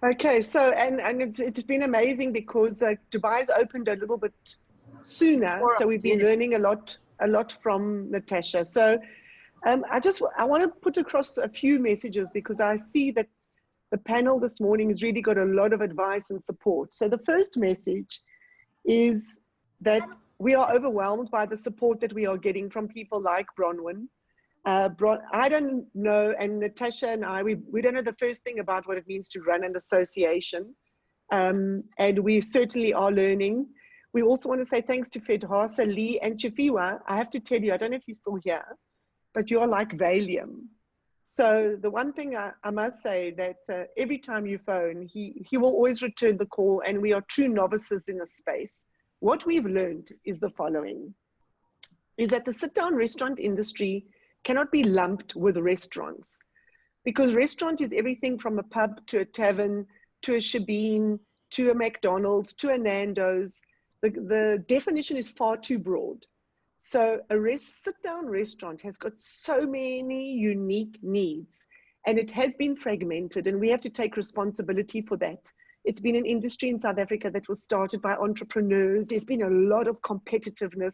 Okay, so and it's been amazing because Dubai's opened a little bit sooner, so we've been learning a lot from Natasha. So I want to put across a few messages because I see that the panel this morning has really got a lot of advice and support. So the first message is that we are overwhelmed by the support that we are getting from people like Bronwen. I don't know, and Natasha and I, we don't know the first thing about what it means to run an association. And we certainly are learning. We also want to say thanks to Fedhasa, Lee, and Chifiwa. I have to tell you, I don't know if you're still here, but you're like Valium. So the one thing I must say that every time you phone, he will always return the call, and we are true novices in this space. What we've learned is the following, is that the sit-down restaurant industry cannot be lumped with restaurants, because restaurant is everything from a pub to a tavern, to a shebeen, to a McDonald's, to a Nando's. The definition is far too broad. So a sit-down restaurant has got so many unique needs, and it has been fragmented, and we have to take responsibility for that. It's been an industry in South Africa that was started by entrepreneurs. There's been a lot of competitiveness.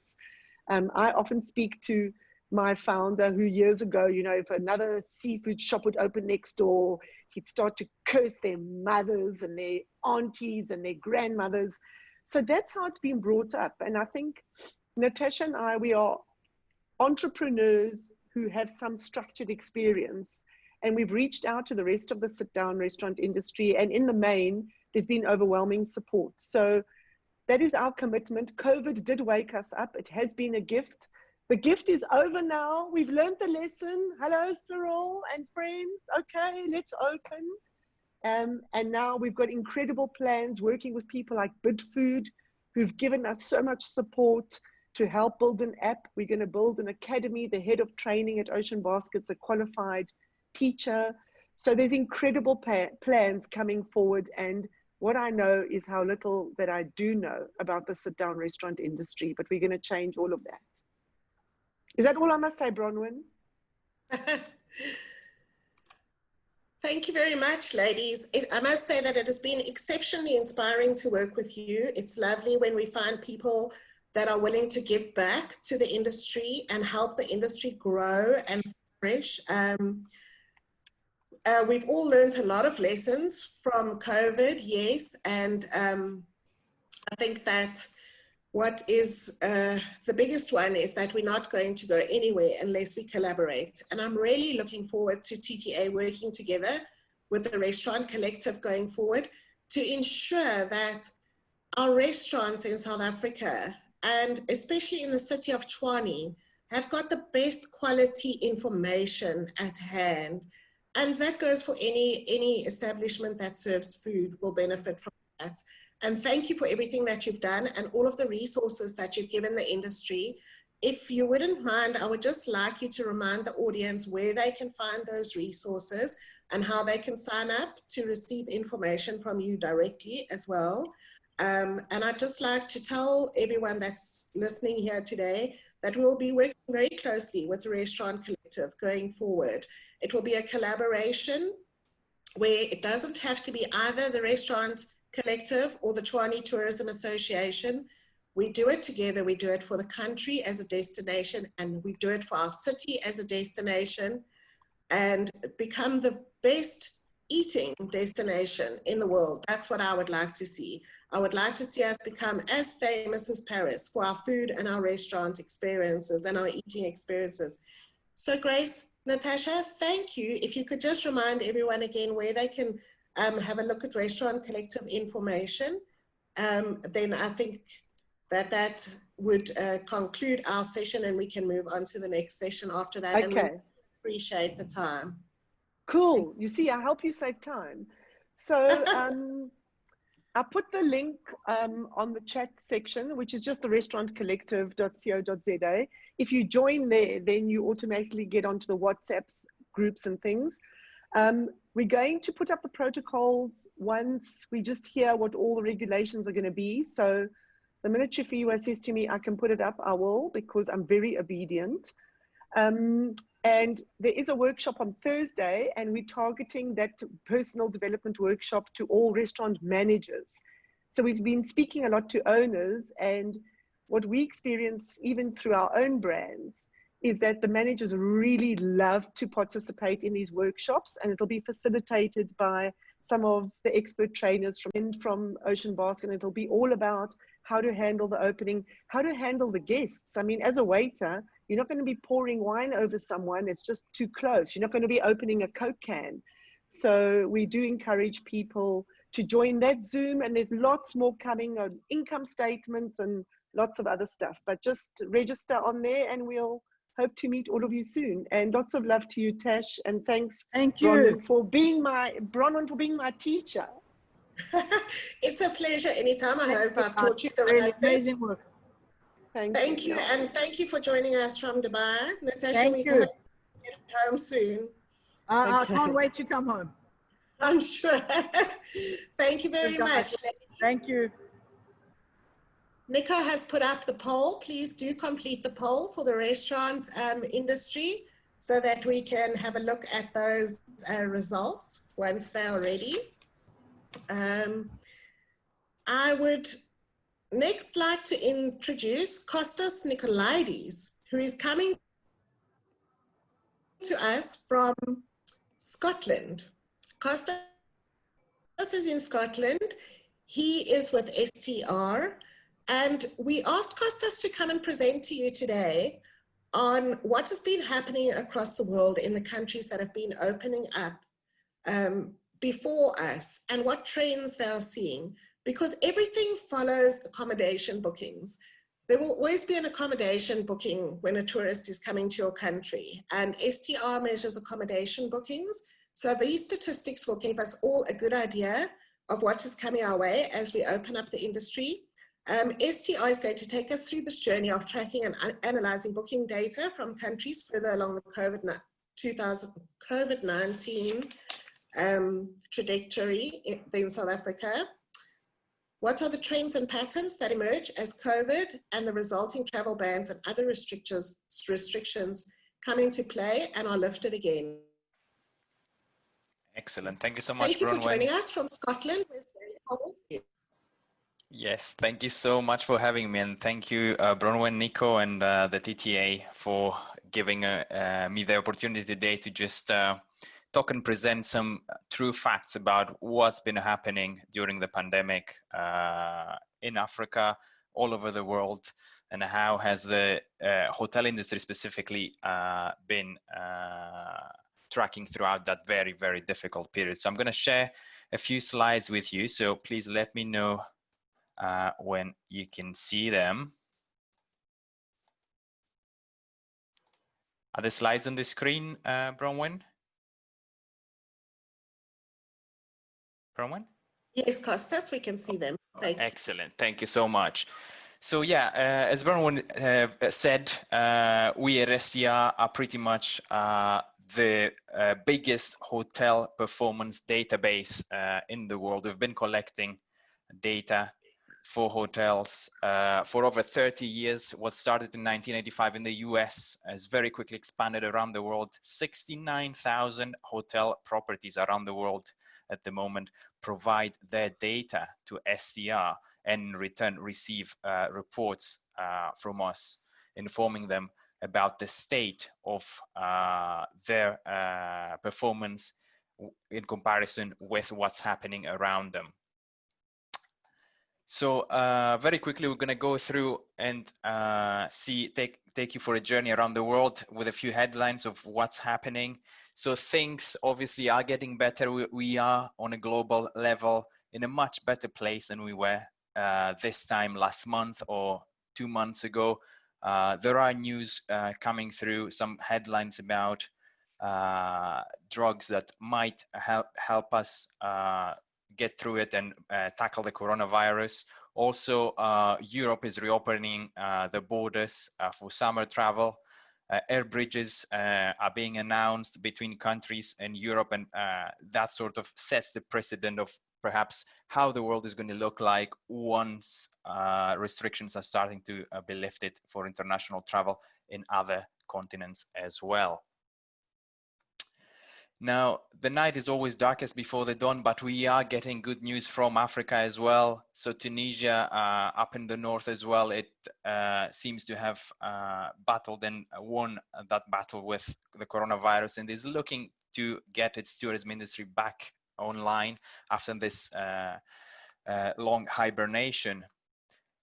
I often speak to my founder who years ago, you know, if another seafood shop would open next door, he'd start to curse their mothers and their aunties and their grandmothers. So that's how it's been brought up. And I think Natasha and I, we are entrepreneurs who have some structured experience, and we've reached out to the rest of the sit-down restaurant industry, and in the main, there's been overwhelming support. So that is our commitment. COVID did wake us up. It has been a gift. The gift is over now. We've learned the lesson. Hello, Cyril and friends. Okay, let's open. And now we've got incredible plans working with people like Bidfood, who've given us so much support to help build an app. We're going to build an academy. The head of training at Ocean Basket's a qualified teacher. So there's incredible plans coming forward. And what I know is how little that I do know about the sit-down restaurant industry, but we're going to change all of that. Is that all I must say, Bronwen? Thank you very much, ladies. I must say that it has been exceptionally inspiring to work with you. It's lovely when we find people that are willing to give back to the industry and help the industry grow and flourish. We've all learned a lot of lessons from COVID, yes, and I think that what is the biggest one is that we're not going to go anywhere unless we collaborate. And I'm really looking forward to TTA working together with the Restaurant Collective going forward to ensure that our restaurants in South Africa, and especially in the city of Tshwane, have got the best quality information at hand. And that goes for any establishment that serves food will benefit from that. And thank you for everything that you've done and all of the resources that you've given the industry. If you wouldn't mind, I would just like you to remind the audience where they can find those resources and how they can sign up to receive information from you directly as well. And I'd just like to tell everyone that's listening here today that we'll be working very closely with the Restaurant Collective going forward. It will be a collaboration where it doesn't have to be either the Restaurant Collective or the Tshwane Tourism Association. We do it together. We do it for the country as a destination, and we do it for our city as a destination, and become the best eating destination in the world. That's what I would like to see. I would like to see us become as famous as Paris for our food and our restaurant experiences and our eating experiences. So Grace, Natasha, thank you. If you could just remind everyone again where they can have a look at Restaurant Collective information, then I think that would conclude our session and we can move on to the next session after that. And we Okay, appreciate the time. cool. You see, I help you save time. So I put the link on the chat section, which is just the restaurantcollective.co.za. If you join there, then you automatically get onto the WhatsApps groups and things. We're going to put up the protocols once we just hear what all the regulations are going to be. So the minute Chifiwa says to me, I can put it up, I will, because I'm very obedient. And there is a workshop on Thursday, and we're targeting that personal development workshop to all restaurant managers. So we've been speaking a lot to owners, and what we experience even through our own brands is that the managers really love to participate in these workshops, and it'll be facilitated by some of the expert trainers from Ocean Basket, and it'll be all about how to handle the opening, how to handle the guests. I mean, as a waiter, you're not going to be pouring wine over someone. It's just too close. You're not going to be opening a Coke can. So we do encourage people to join that Zoom, and there's lots more coming on income statements and lots of other stuff. But just register on there, and we'll hope to meet all of you soon. And lots of love to you, Tash, and thanks, Thank you. Bronwen, for being my teacher. It's a pleasure anytime. I hope I've taught you the Really right way. amazing work. Thank you, and thank you for joining us from Dubai. Natasha, Thank we you. hope to get home soon. I can't wait to come home. I'm sure. Thank you very much. Thank you. Nico has put up the poll. Please do complete the poll for the restaurant industry so that we can have a look at those results once they are ready. I would next like to introduce Kostas Nikolaidis, who is coming to us from Scotland. Kostas is in Scotland. He is with STR, and we asked Kostas to come and present to you today on what has been happening across the world in the countries that have been opening up before us and what trends they are seeing, because everything follows accommodation bookings. There will always be an accommodation booking when a tourist is coming to your country, and STR measures accommodation bookings. So these statistics will give us all a good idea of what is coming our way as we open up the industry. STR is going to take us through this journey of tracking and analyzing booking data from countries further along the COVID-19 trajectory in South Africa. What are the trends and patterns that emerge as COVID and the resulting travel bans and other restrictions come into play and are lifted again? Excellent. Thank you so much, Thank you for Bronwen. joining us from Scotland. It's very cold. Yes, thank you so much for having me, and thank you, Bronwen, Nico, and the TTA for giving me the opportunity today to just talk and present some true facts about what's been happening during the pandemic in Africa, all over the world, and how has the hotel industry specifically been tracking throughout that very, very difficult period. So I'm going to share a few slides with you, so please let me know when you can see them. Are the slides on the screen, Bronwen? Bronwen? Yes, Kostas, we can see them. Thank you. Excellent. Thank you so much. So yeah, as Bronwen said, we at STR are pretty much the biggest hotel performance database in the world. We've been collecting data for hotels for over 30 years. What started in 1985 in the US has very quickly expanded around the world. 69,000 hotel properties around the world at the moment provide their data to STR, and in return receive reports from us informing them about the state of their performance in comparison with what's happening around them. So very quickly, we're going to go through and take you for a journey around the world with a few headlines of what's happening. So things obviously are getting better. We are on a global level in a much better place than we were this time last month or 2 months ago. There are news coming through, some headlines about drugs that might help us get through it and tackle the coronavirus. Also, Europe is reopening the borders for summer travel. Air bridges are being announced between countries in Europe, and that sort of sets the precedent of perhaps how the world is going to look like once restrictions are starting to be lifted for international travel in other continents as well. Now, the night is always darkest before the dawn, but we are getting good news from Africa as well. So Tunisia, up in the north as well, it seems to have battled and won that battle with the coronavirus, and is looking to get its tourism industry back online after this long hibernation.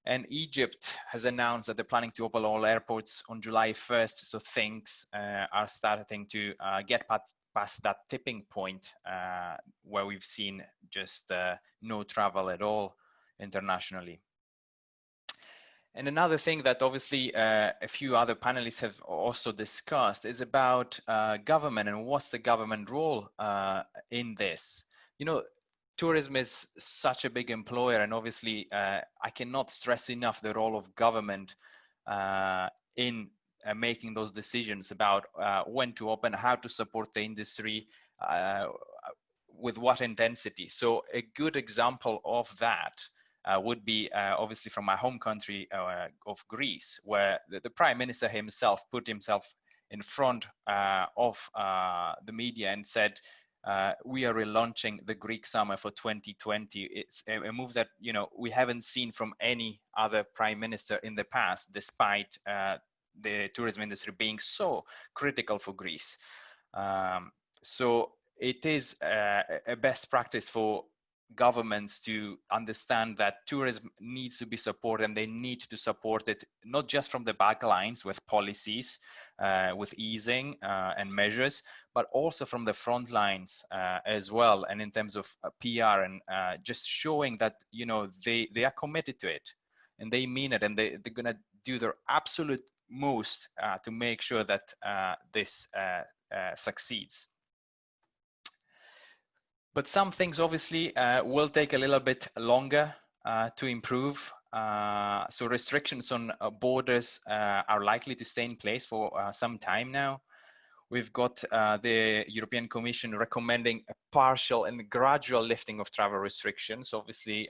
And Egypt has announced that they're planning to open all airports on July 1st, so things are starting to get past that tipping point where we've seen just no travel at all internationally. And another thing that obviously a few other panelists have also discussed is about government and what's the government role in this. You know, tourism is such a big employer, and obviously I cannot stress enough the role of government in making those decisions about when to open, how to support the industry, with what intensity. So a good example of that would be obviously from my home country of Greece, where the Prime Minister himself put himself in front of the media and said, we are relaunching the Greek summer for 2020. It's a move that, you know, we haven't seen from any other Prime Minister in the past, despite the tourism industry being so critical for Greece. So it is a best practice for governments to understand that tourism needs to be supported, and they need to support it not just from the back lines with policies, with easing and measures, but also from the front lines as well, and in terms of PR and just showing that, you know, they are committed to it and they mean it, and they're gonna do their absolute most to make sure that this succeeds. But some things obviously will take a little bit longer to improve. So restrictions on borders are likely to stay in place for some time now. We've got the European Commission recommending a partial and gradual lifting of travel restrictions. Obviously,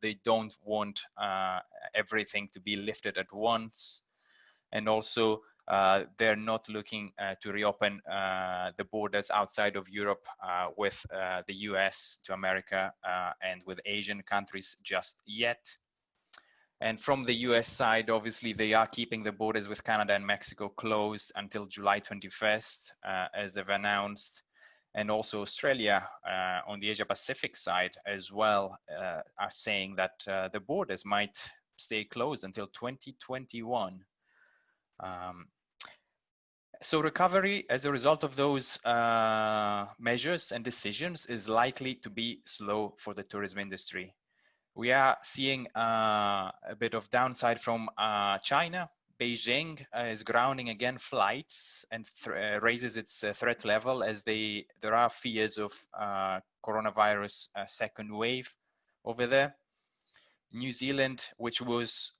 they don't want everything to be lifted at once. And also, they're not looking to reopen the borders outside of Europe with the US to America and with Asian countries just yet. And from the US side, obviously, they are keeping the borders with Canada and Mexico closed until July 21st, as they've announced. And also Australia on the Asia Pacific side as well are saying that the borders might stay closed until 2021. So recovery as a result of those measures and decisions is likely to be slow for the tourism industry. We are seeing a bit of downside from China. Beijing is grounding again flights and raises its threat level as there are fears of coronavirus second wave over there. New Zealand, which was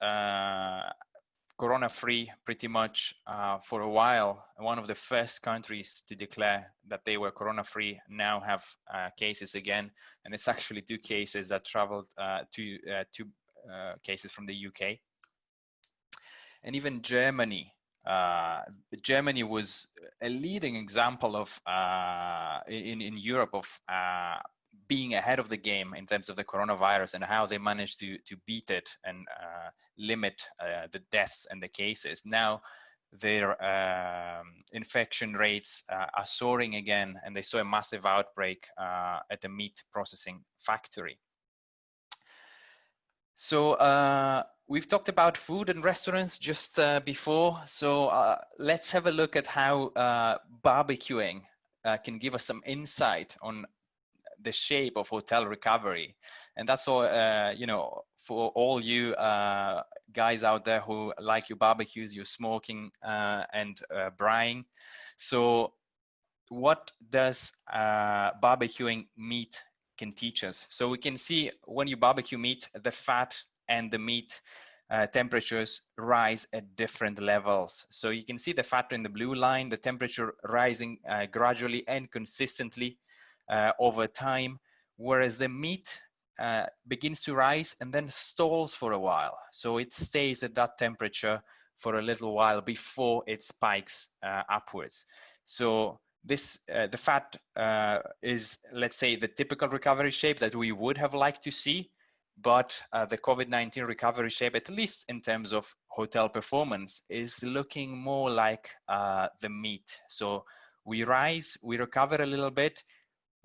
corona-free pretty much for a while, one of the first countries to declare that they were corona-free, now have cases again, and it's actually 2 cases that traveled two cases from the UK. And even Germany. Germany was a leading example of in Europe of being ahead of the game in terms of the coronavirus and how they managed to beat it and limit the deaths and the cases. Now their infection rates are soaring again, and they saw a massive outbreak at a meat processing factory. So we've talked about food and restaurants just before. So let's have a look at how barbecuing can give us some insight on the shape of hotel recovery. And that's all, you know, for all you guys out there who like your barbecues, your smoking and braaiing. So what does barbecuing meat can teach us? So we can see when you barbecue meat, the fat and the meat temperatures rise at different levels. So you can see the fat in the blue line, the temperature rising gradually and consistently over time, whereas the meat begins to rise and then stalls for a while. So it stays at that temperature for a little while before it spikes upwards. So this the fat is, let's say, the typical recovery shape that we would have liked to see, but the COVID-19 recovery shape, at least in terms of hotel performance, is looking more like the meat. So we rise, we recover a little bit,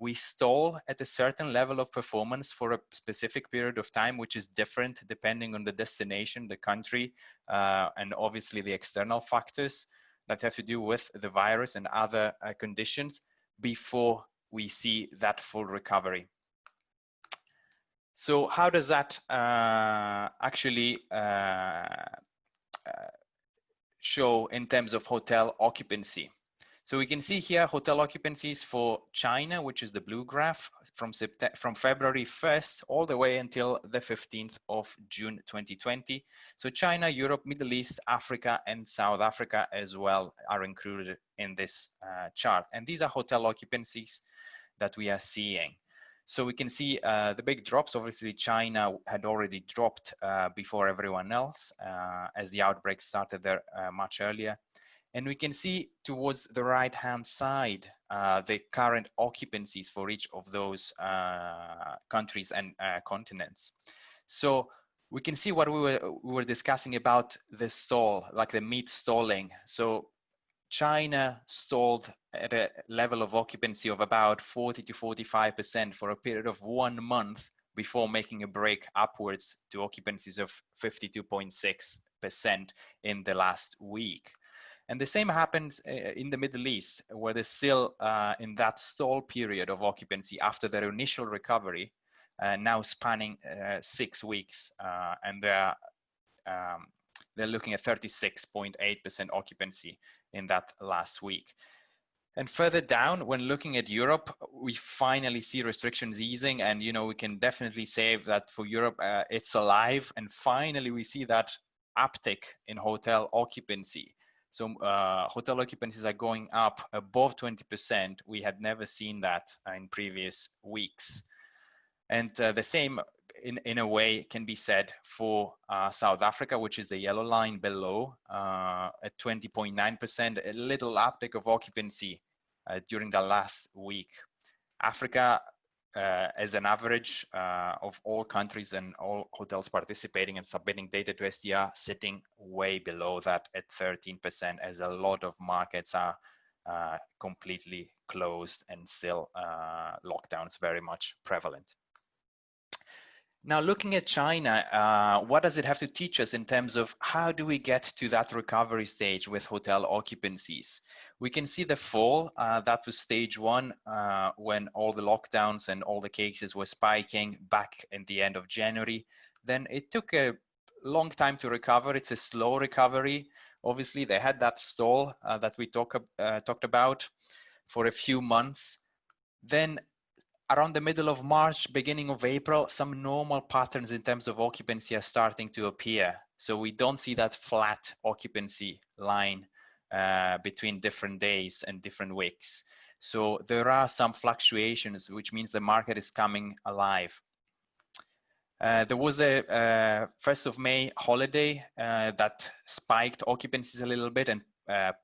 we stall at a certain level of performance for a specific period of time, which is different depending on the destination, the country, and obviously the external factors that have to do with the virus and other conditions before we see that full recovery. So how does that actually show in terms of hotel occupancy? So we can see here hotel occupancies for China, which is the blue graph, from February 1st all the way until the 15th of June 2020. So China, Europe, Middle East, Africa, and South Africa as well are included in this chart. And these are hotel occupancies that we are seeing. So we can see the big drops. Obviously, China had already dropped before everyone else as the outbreak started there much earlier. And we can see towards the right-hand side the current occupancies for each of those countries and continents. So we can see what we were discussing about the stall, like the meat stalling. So China stalled at a level of occupancy of about 40 to 45% for a period of 1 month before making a break upwards to occupancies of 52.6% in the last week. And the same happened in the Middle East, where they're still in that stall period of occupancy after their initial recovery, now spanning 6 weeks, and they're looking at 36.8% occupancy in that last week. And further down, when looking at Europe, we finally see restrictions easing, and we can definitely say that for Europe, it's alive. And finally, we see that uptick in hotel occupancy. So hotel occupancies are going up above 20%. We had never seen that in previous weeks. And the same, in a way, can be said for South Africa, which is the yellow line below, at 20.9%, a little uptick of occupancy during the last week. Africa, as an average of all countries and all hotels participating and submitting data to STR, sitting way below that at 13%, as a lot of markets are completely closed and still lockdowns very much prevalent. Now, looking at China, what does it have to teach us in terms of how do we get to that recovery stage with hotel occupancies? We can see the fall, that was stage 1, when all the lockdowns and all the cases were spiking back in the end of January. Then it took a long time to recover. It's a slow recovery. Obviously, they had that stall that we talked about for a few months. Then around the middle of March, beginning of April, some normal patterns in terms of occupancy are starting to appear. So we don't see that flat occupancy line between different days and different weeks. So there are some fluctuations, which means the market is coming alive. There was the 1st of May holiday that spiked occupancies a little bit and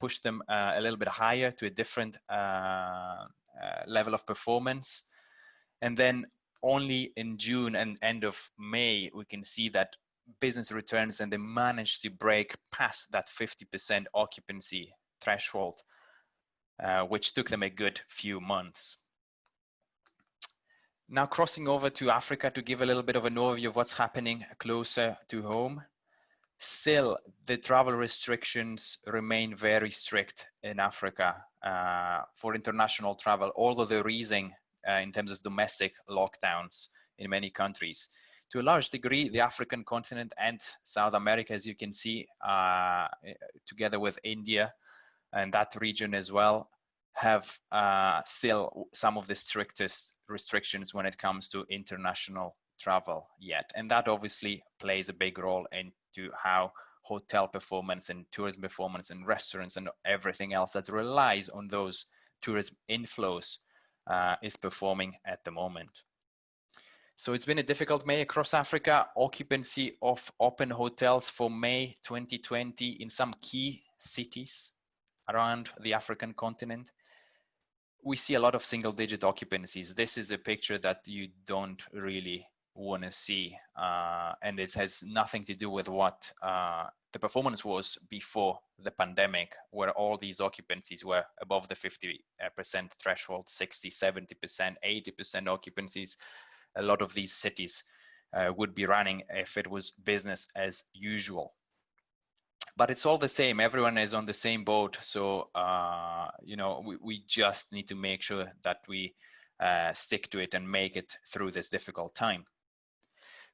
pushed them a little bit higher to a different level of performance. And then only in June and end of May, we can see that business returns and they managed to break past that 50% occupancy threshold, which took them a good few months. Now crossing over to Africa to give a little bit of an overview of what's happening closer to home. Still, the travel restrictions remain very strict in Africa for international travel, although they're easing in terms of domestic lockdowns in many countries. to a large degree, the African continent and South America, as you can see, together with India and that region as well, have still some of the strictest restrictions when it comes to international travel yet. And that obviously plays a big role into how hotel performance and tourism performance and restaurants and everything else that relies on those tourism inflows is performing at the moment. So it's been a difficult May across Africa. Occupancy of open hotels for May 2020 in some key cities around the African continent. We see a lot of single-digit occupancies. This is a picture that you don't really want to see, and it has nothing to do with what the performance was before the pandemic, where all these occupancies were above the 50% threshold, 60, 70%, 80% occupancies. A lot of these cities would be running if it was business as usual. But it's all the same. Everyone is on the same boat. So, you know, we just need to make sure that we stick to it and make it through this difficult time.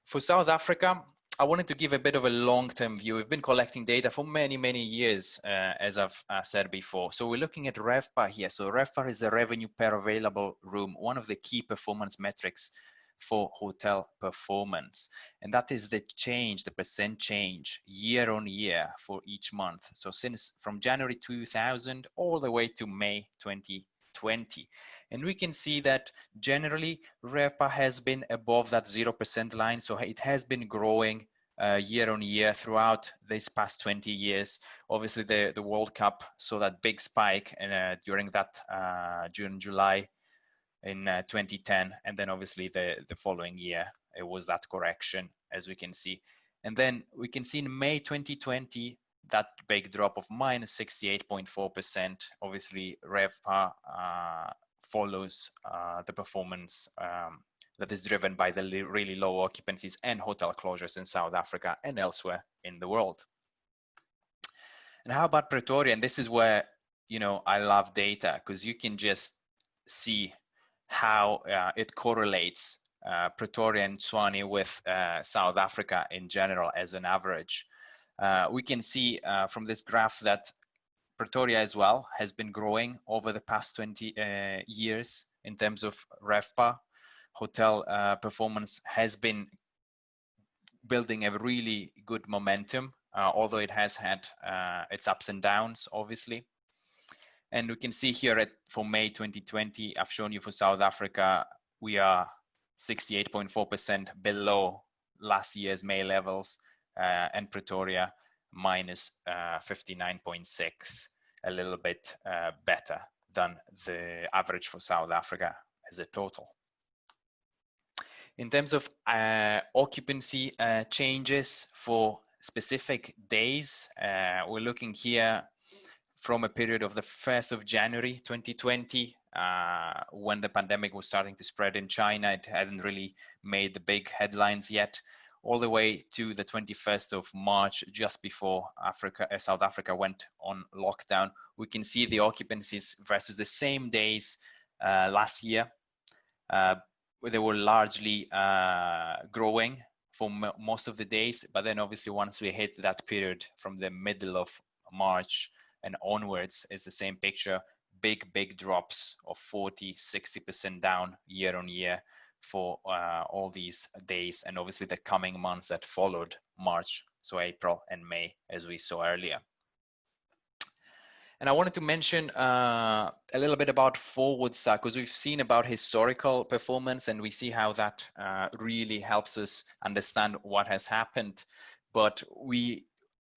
For South Africa, I wanted to give a bit of a long-term view. We've been collecting data for many, many years, as I've said before. So we're looking at RevPAR here. So RevPAR is the revenue per available room, one of the key performance metrics for hotel performance. And that is the change, the percent change year on year for each month. So since from January 2000 all the way to May 2020. And we can see that generally RevPAR has been above that 0% line. So it has been growing year on year throughout this past 20 years. Obviously the World Cup saw that big spike during that June, July in 2010. And then obviously the following year, it was that correction, as we can see. And then we can see in May 2020, that big drop of minus 68.4%. Obviously RevPAR follows the performance that is driven by the really low occupancies and hotel closures in South Africa and elsewhere in the world. And how about Pretoria? And this is where, you know, I love data, because you can just see how it correlates Pretoria and Tshwane with South Africa in general as an average. We can see from this graph that Pretoria as well has been growing over the past 20 years in terms of RevPAR. Hotel performance has been building a really good momentum, although it has had its ups and downs, obviously. And we can see here for May 2020, I've shown you for South Africa, we are 68.4% below last year's May levels, and Pretoria minus 59.6, a little bit better than the average for South Africa as a total. In terms of occupancy changes for specific days, we're looking here from a period of the 1st of January 2020, when the pandemic was starting to spread in China. It hadn't really made the big headlines yet, all the way to the 21st of March, just before South Africa went on lockdown. We can see the occupancies versus the same days last year. They were largely growing for most of the days, but then obviously once we hit that period from the middle of March and onwards, is the same picture. Big drops of 40-60% down year on year for all these days, and obviously the coming months that followed March, so April and May, as we saw earlier. And I wanted to mention a little bit about forward start, because we've seen about historical performance and we see how that really helps us understand what has happened. But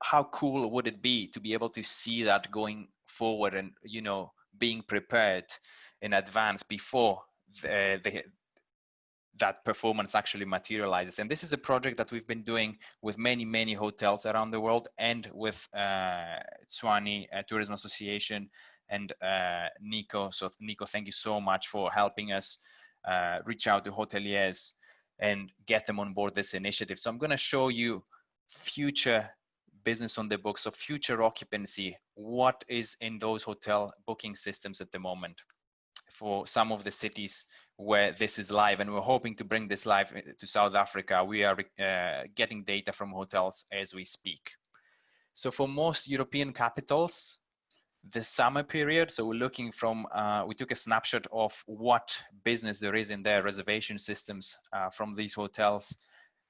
how cool would it be to be able to see that going forward and, you know, being prepared in advance before that performance actually materializes. And this is a project that we've been doing with many hotels around the world, and with Tshwane Tourism Association and Nico. So Nico, thank you so much for helping us reach out to hoteliers and get them on board this initiative. So I'm going to show you future business on the books of future occupancy, what is in those hotel booking systems at the moment for some of the cities where this is live, and we're hoping to bring this live to South Africa. We are getting data from hotels as we speak. So for most European capitals, the summer period, so we're looking from, we took a snapshot of what business there is in their reservation systems from these hotels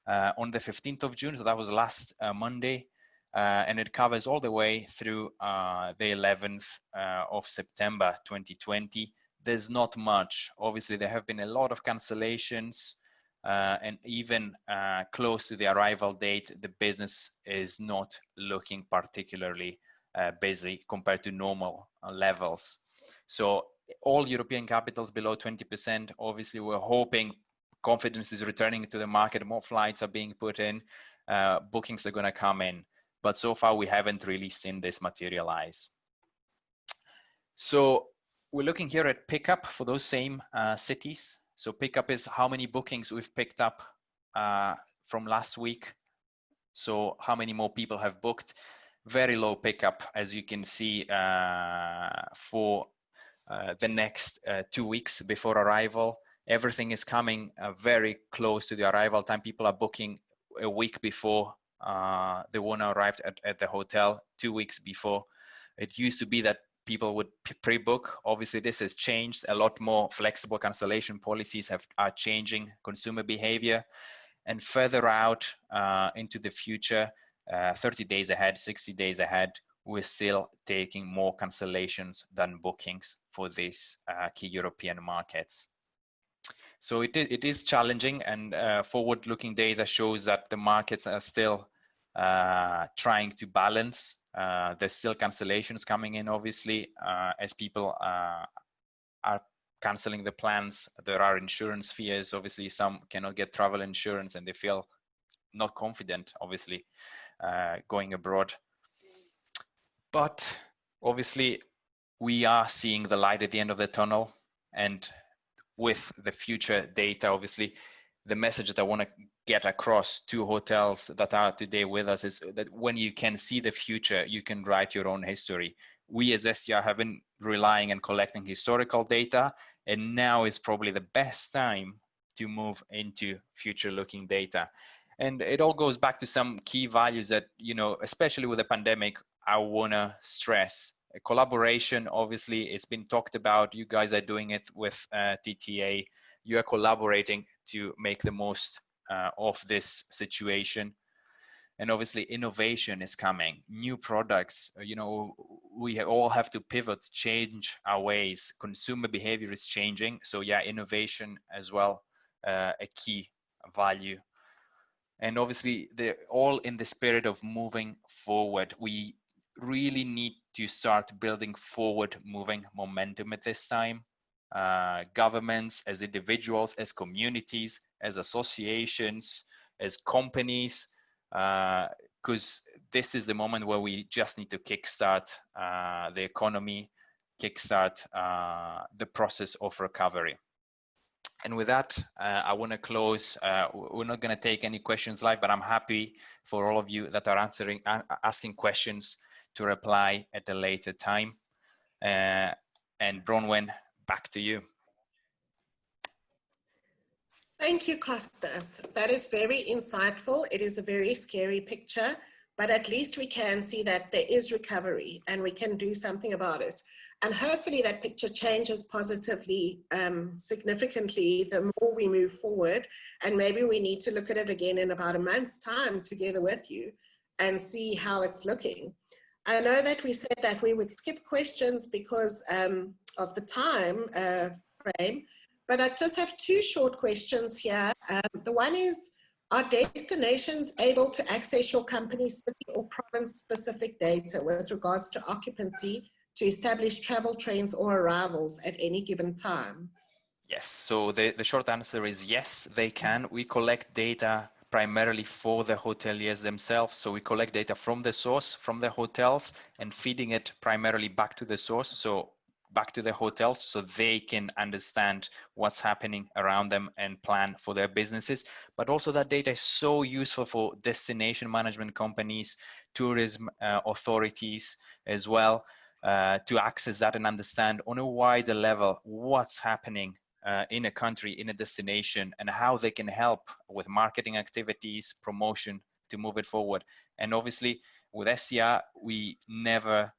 on the 15th of June, so that was last Monday, and it covers all the way through the 11th of September 2020. There's not much. Obviously, there have been a lot of cancellations, and even close to the arrival date, the business is not looking particularly busy compared to normal levels. So all European capitals below 20%. Obviously, we're hoping confidence is returning to the market, more flights are being put in, bookings are going to come in. But so far, we haven't really seen this materialize. So we're looking here at pickup for those same cities. So pickup is how many bookings we've picked up from last week. So how many more people have booked. Very low pickup, as you can see, for the next 2 weeks before arrival. Everything is coming very close to the arrival time. People are booking a week before they want to arrive at the hotel, 2 weeks before. It used to be that people would pre-book. Obviously, this has changed. A lot more flexible cancellation policies are changing consumer behavior. And further out into the future, 30 days ahead, 60 days ahead, we're still taking more cancellations than bookings for these key European markets. So it is challenging, and forward-looking data shows that the markets are still trying to balance. There's still cancellations coming in, obviously, as people are canceling the plans. There are insurance fears. Obviously, some cannot get travel insurance and they feel not confident, obviously, going abroad. But obviously, we are seeing the light at the end of the tunnel, and with the future data, obviously, the message that I want to get across to hotels that are today with us is that when you can see the future, you can write your own history. We as STR have been relying and collecting historical data, and now is probably the best time to move into future-looking data. And it all goes back to some key values that, you know, especially with the pandemic, I want to stress. Collaboration, obviously, it's been talked about. You guys are doing it with TTA. You are collaborating to make the most of this situation. And obviously, innovation is coming. New products, you know, we all have to pivot, change our ways. Consumer behavior is changing. So yeah, innovation as well, a key value. And obviously, they're all in the spirit of moving forward. We really need to start building forward moving momentum at this time. Governments, as individuals, as communities, as associations, as companies, because this is the moment where we just need to kickstart the economy, kickstart the process of recovery. And with that, I want to close. We're not going to take any questions live, but I'm happy for all of you that are asking questions to reply at a later time. And Bronwen, back to you. Thank you, Costas. That is very insightful. It is a very scary picture, but at least we can see that there is recovery and we can do something about it. And hopefully that picture changes positively, significantly, the more we move forward. And maybe we need to look at it again in about a month's time together with you and see how it's looking. I know that we said that we would skip questions because of the time frame, but I just have two short questions here. The one is, are destinations able to access your company's city or province specific data with regards to occupancy to establish travel trends or arrivals at any given time? Yes, so the short answer is yes, they can. We collect data primarily for the hoteliers themselves. So we collect data from the source, from the hotels, and feeding it primarily back to the source. So back to the hotels, so they can understand what's happening around them and plan for their businesses. But also that data is so useful for destination management companies, tourism authorities as well, to access that and understand on a wider level what's happening in a country, in a destination, and how they can help with marketing activities, promotion to move it forward. And obviously with STR, we never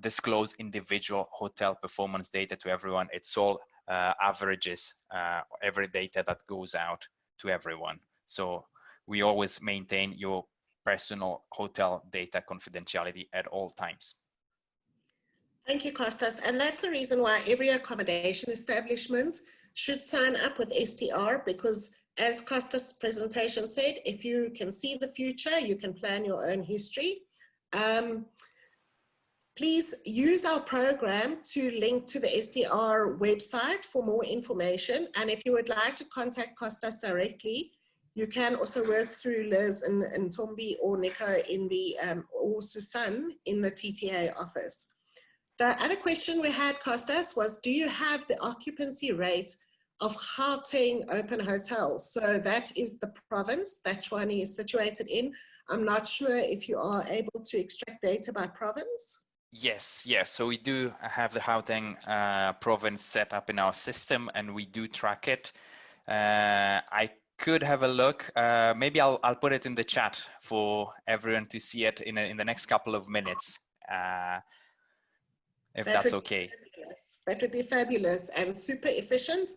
disclose individual hotel performance data to everyone. It's all averages, every data that goes out to everyone. So we always maintain your personal hotel data confidentiality at all times. Thank you, Costas. And that's the reason why every accommodation establishment should sign up with STR, because as Costas' presentation said, if you can see the future, you can plan your own history. Please use our program to link to the STR website for more information. And if you would like to contact Costas directly, you can also work through Liz and Tombi or Nico in the, or Susan in the TTA office. The other question we had, Costas, was do you have the occupancy rate of Gauteng open hotels? So that is the province that Tshwane is situated in. I'm not sure if you are able to extract data by province. Yes, yes. So we do have the Gauteng province set up in our system, and we do track it. I could have a look. Maybe I'll put it in the chat for everyone to see it in the next couple of minutes, if that's okay. That would be fabulous and super efficient,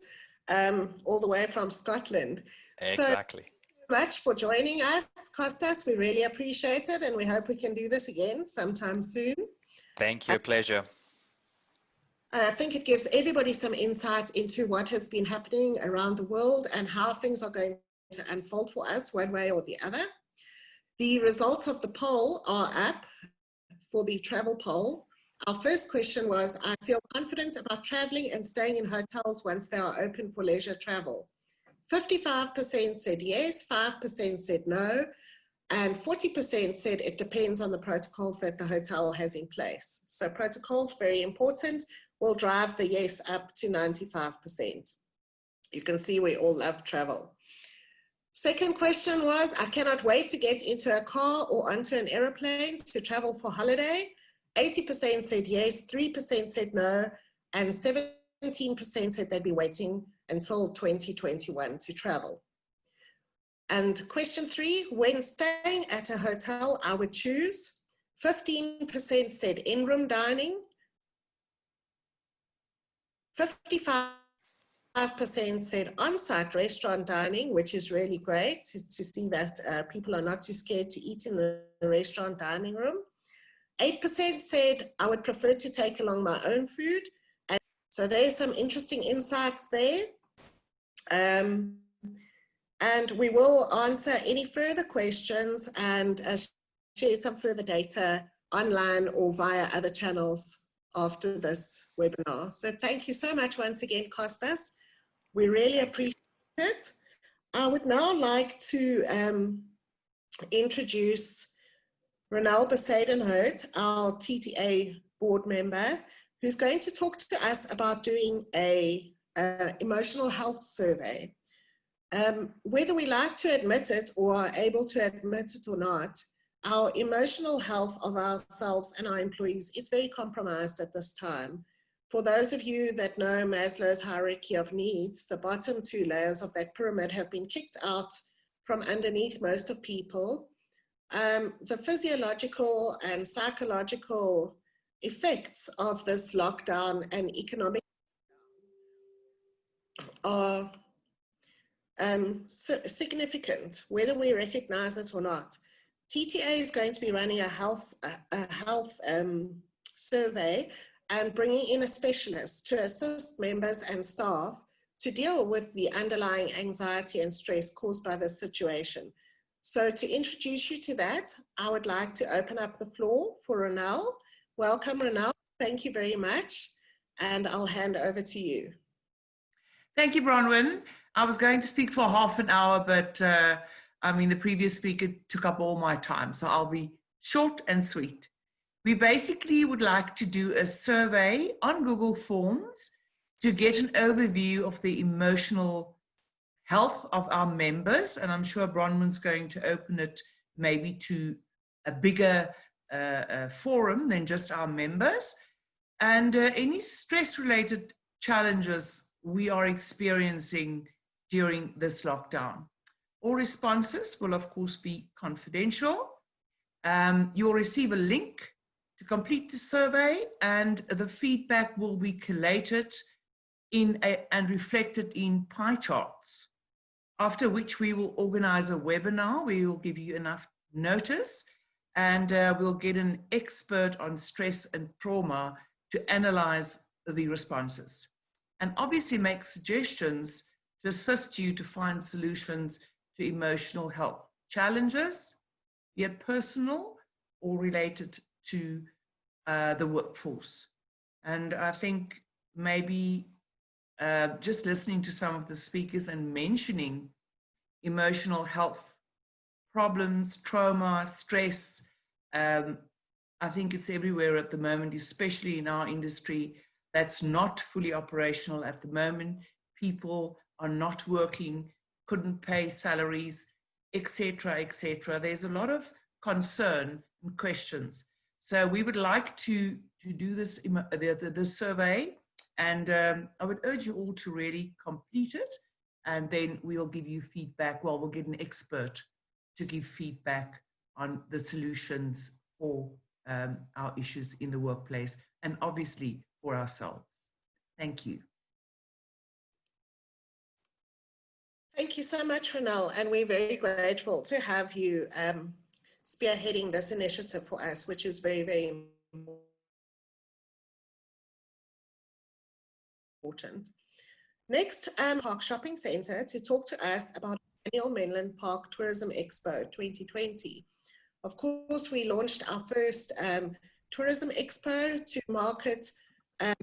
all the way from Scotland. Exactly. So, much for joining us, Costas. We really appreciate it, and we hope we can do this again sometime soon. Thank you, a pleasure. I think it gives everybody some insight into what has been happening around the world and how things are going to unfold for us one way or the other. The results of the poll are up for the travel poll. Our first question was, I feel confident about traveling and staying in hotels once they are open for leisure travel. 55% said yes, 5% said no, and 40% said it depends on the protocols that the hotel has in place. So protocols, very important, will drive the yes up to 95%. You can see we all love travel. Second question was, I cannot wait to get into a car or onto an airplane to travel for holiday. 80% said yes, 3% said no, and 17% said they'd be waiting until 2021 to travel. And question 3, when staying at a hotel, I would choose. 15% said in-room dining. 55% said on-site restaurant dining, which is really great to see that people are not too scared to eat in the restaurant dining room. 8% said I would prefer to take along my own food. And so there's some interesting insights there. And we will answer any further questions and share some further data online or via other channels after this webinar. So thank you so much once again, Costas. We really appreciate it. I would now like to introduce Ronel Besadenhout, our TTA board member, who's going to talk to us about doing a emotional health survey. Whether we like to admit it or are able to admit it or not, our emotional health of ourselves and our employees is very compromised at this time. For those of you that know Maslow's hierarchy of needs, the bottom 2 layers of that pyramid have been kicked out from underneath most of people. The physiological and psychological effects of this lockdown and economic are significant, whether we recognize it or not. TTA is going to be running a health survey and bringing in a specialist to assist members and staff to deal with the underlying anxiety and stress caused by this situation. So to introduce you to that, I would like to open up the floor for Ronel. Welcome, Ronel. Thank you very much. And I'll hand over to you. Thank you, Bronwen. I was going to speak for half an hour, but I mean, the previous speaker took up all my time, so I'll be short and sweet. We basically would like to do a survey on Google Forms to get an overview of the emotional health of our members, and I'm sure Bronwen's going to open it maybe to a bigger forum than just our members, and any stress-related challenges we are experiencing during this lockdown. All responses will, of course, be confidential. You'll receive a link to complete the survey, and the feedback will be collated and reflected in pie charts, after which we will organize a webinar. We will give you enough notice, and we'll get an expert on stress and trauma to analyze the responses and obviously make suggestions to assist you to find solutions to emotional health challenges, be it personal or related to the workforce. And I think maybe just listening to some of the speakers and mentioning emotional health problems, trauma, stress, I think it's everywhere at the moment, especially in our industry that's not fully operational at the moment. People are not working, couldn't pay salaries, etc., etc. There's a lot of concern and questions. So we would like to do this survey, and I would urge you all to really complete it, and then we'll give you feedback. Well, we'll get an expert to give feedback on the solutions for our issues in the workplace, and obviously for ourselves. Thank you. Thank you so much, Ronelle, and we're very grateful to have you spearheading this initiative for us, which is very, very important. Next, Park Shopping Centre to talk to us about annual Menlyn Park Tourism Expo 2020. Of course, we launched our first tourism expo to market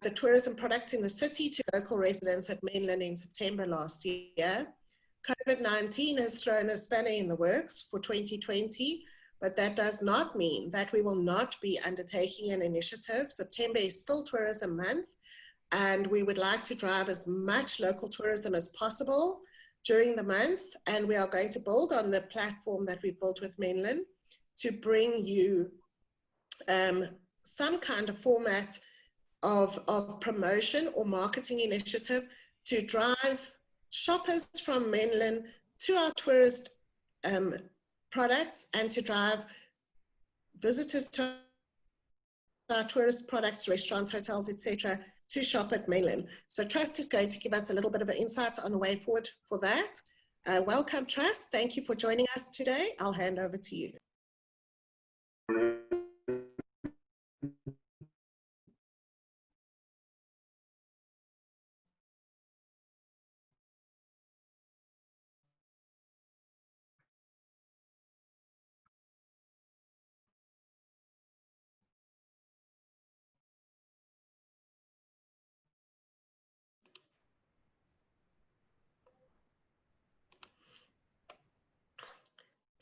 the tourism products in the city to local residents at Menlyn in September last year. COVID-19 has thrown a spanner in the works for 2020, but that does not mean that we will not be undertaking an initiative. September is still Tourism Month, and we would like to drive as much local tourism as possible during the month, and we are going to build on the platform that we built with Menlyn to bring you some kind of format of promotion or marketing initiative to drive shoppers from Menlyn to our tourist products, and to drive visitors to our tourist products, restaurants, hotels, etc., to shop at Menlyn. So Trust is going to give us a little bit of an insight on the way forward for that. Welcome, Trust. Thank you for joining us today. I'll hand over to you.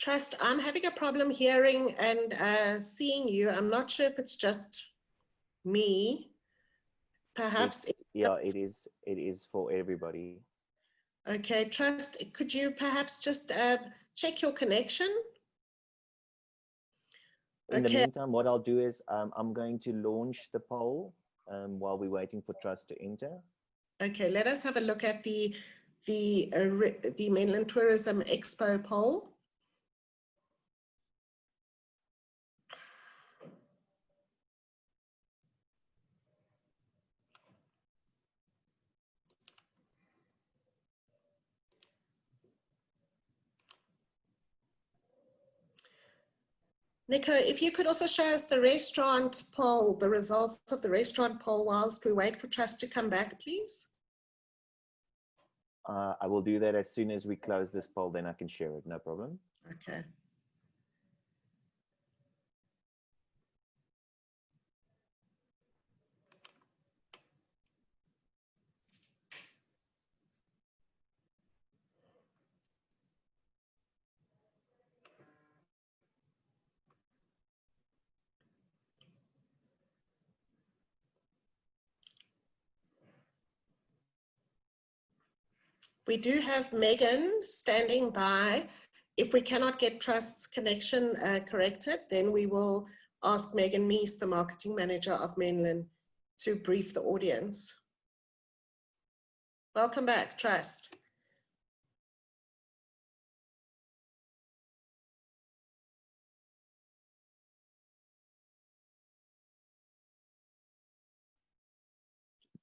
Trust, I'm having a problem hearing and seeing you. I'm not sure if it's just me. Perhaps. It is for everybody. Okay, Trust, could you perhaps just check your connection? In the meantime, what I'll do is I'm going to launch the poll while we're waiting for Trust to enter. Okay, let us have a look at the Menlyn Tourism Expo poll. Nico, if you could also show us the restaurant poll, the results of the restaurant poll whilst we wait for Trust to come back, please. I will do that as soon as we close this poll, then I can share it, no problem. Okay. We do have Megan standing by. If we cannot get Trust's connection corrected, then we will ask Megan Meese, the marketing manager of Menlyn, to brief the audience. Welcome back, Trust.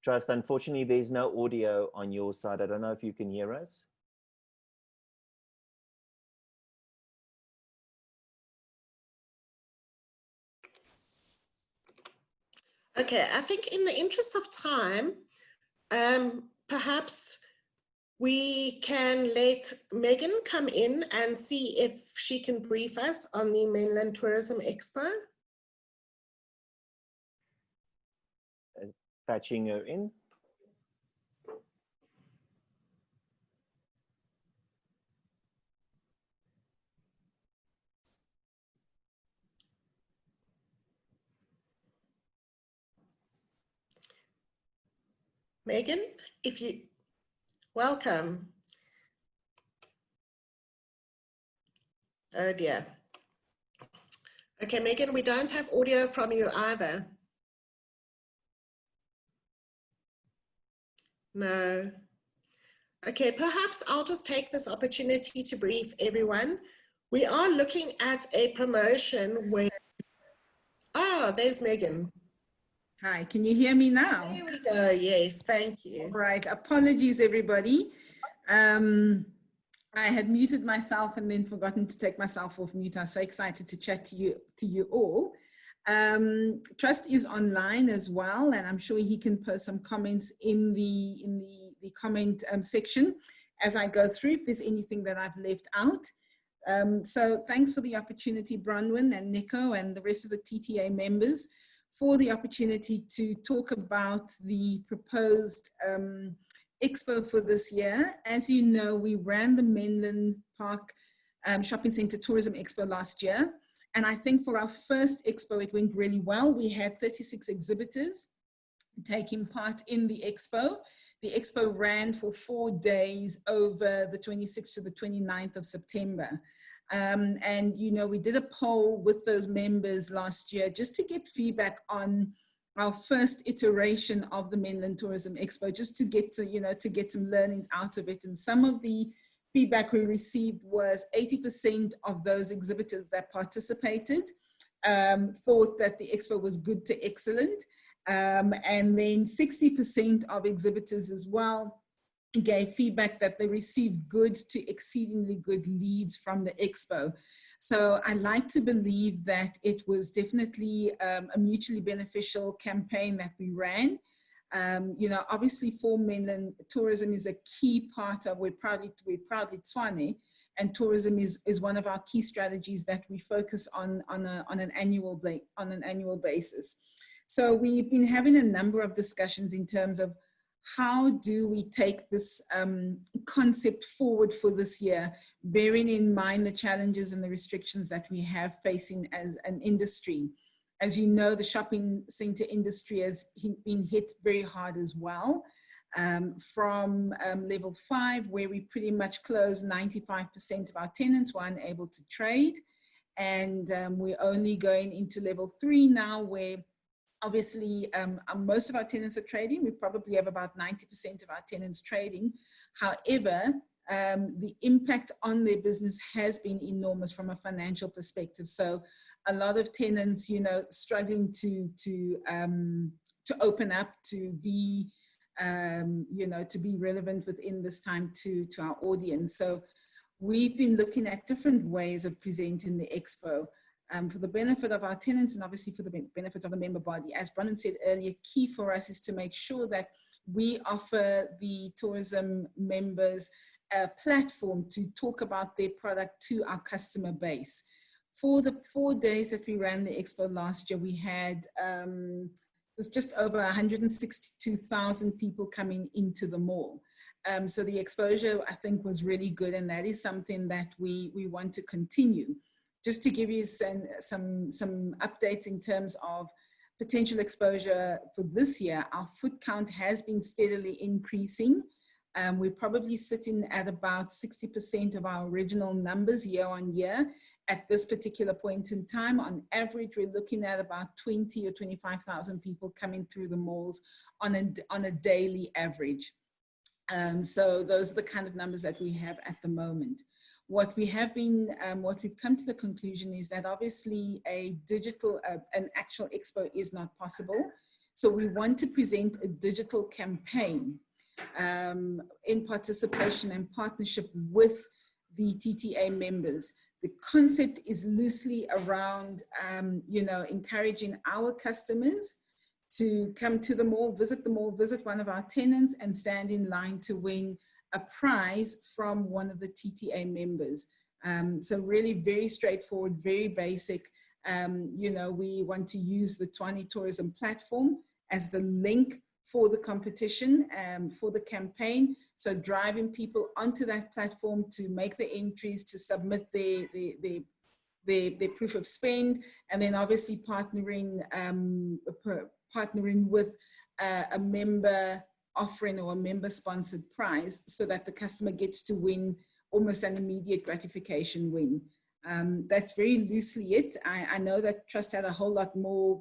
Trust, unfortunately, there's no audio on your side. I don't know if you can hear us. Okay, I think in the interest of time, perhaps we can let Megan come in and see if she can brief us on the Mainland Tourism Expo. Patching her in. Megan, welcome. Oh dear. Okay, Megan, we don't have audio from you either. No. Okay, perhaps I'll just take this opportunity to brief everyone. We are looking at a promotion where, there's Megan. Hi, can you hear me now? There we go, yes, thank you. All right, apologies everybody. I had muted myself and then forgotten to take myself off mute. I'm so excited to chat to you all. Trust is online as well, and I'm sure he can post some comments in the comment section as I go through if there's anything that I've left out. So thanks for the opportunity, Bronwen and Nico and the rest of the TTA members, for the opportunity to talk about the proposed expo for this year. As you know, we ran the Mainland Park Shopping Centre Tourism Expo last year. And I think for our first expo, it went really well. We had 36 exhibitors taking part in the expo. The expo ran for 4 days over the 26th to the 29th of September. And, you know, we did a poll with those members last year just to get feedback on our first iteration of the Mainland Tourism Expo, just to get to, you know, to get some learnings out of it. And some of the feedback we received was 80% of those exhibitors that participated thought that the expo was good to excellent. And then 60% of exhibitors as well gave feedback that they received good to exceedingly good leads from the expo. So I like to believe that it was definitely a mutually beneficial campaign that we ran. You know, obviously for mainland, tourism is a key part of, we're proudly Tshwane, and tourism is one of our key strategies that we focus on an annual basis. So we've been having a number of discussions in terms of how do we take this concept forward for this year, bearing in mind the challenges and the restrictions that we have facing as an industry. As you know, the shopping center industry has been hit very hard as well. From level 5, where we pretty much closed 95% of our tenants were unable to trade. And we're only going into level 3 now, where obviously most of our tenants are trading. We probably have about 90% of our tenants trading. However, the impact on their business has been enormous from a financial perspective. So a lot of tenants, you know, struggling to open up, to be, you know, to be relevant within this time to our audience. So we've been looking at different ways of presenting the expo for the benefit of our tenants and obviously for the benefit of the member body. As Bronwen said earlier, key for us is to make sure that we offer the tourism members a platform to talk about their product to our customer base. For the 4 days that we ran the expo last year, we had it was just over 162,000 people coming into the mall. So the exposure, I think, was really good, and that is something that we want to continue. Just to give you some updates in terms of potential exposure for this year, our foot count has been steadily increasing. We're probably sitting at about 60% of our original numbers year on year at this particular point in time. On average, we're looking at about 20 or 25,000 people coming through the malls on a daily average. So those are the kind of numbers that we have at the moment. What we've come to the conclusion is that obviously a digital, an actual expo is not possible. So we want to present a digital campaign in participation and partnership with the TTA members. The concept is loosely around, encouraging our customers to come to the mall, visit one of our tenants and stand in line to win a prize from one of the TTA members. So really very straightforward, very basic. We want to use the Tshwane tourism platform as the link for the competition, for the campaign. So driving people onto that platform to make the entries, to submit their proof of spend, and then obviously partnering with a member offering or a member sponsored prize so that the customer gets to win almost an immediate gratification win. That's very loosely it. I know that Trust had a whole lot more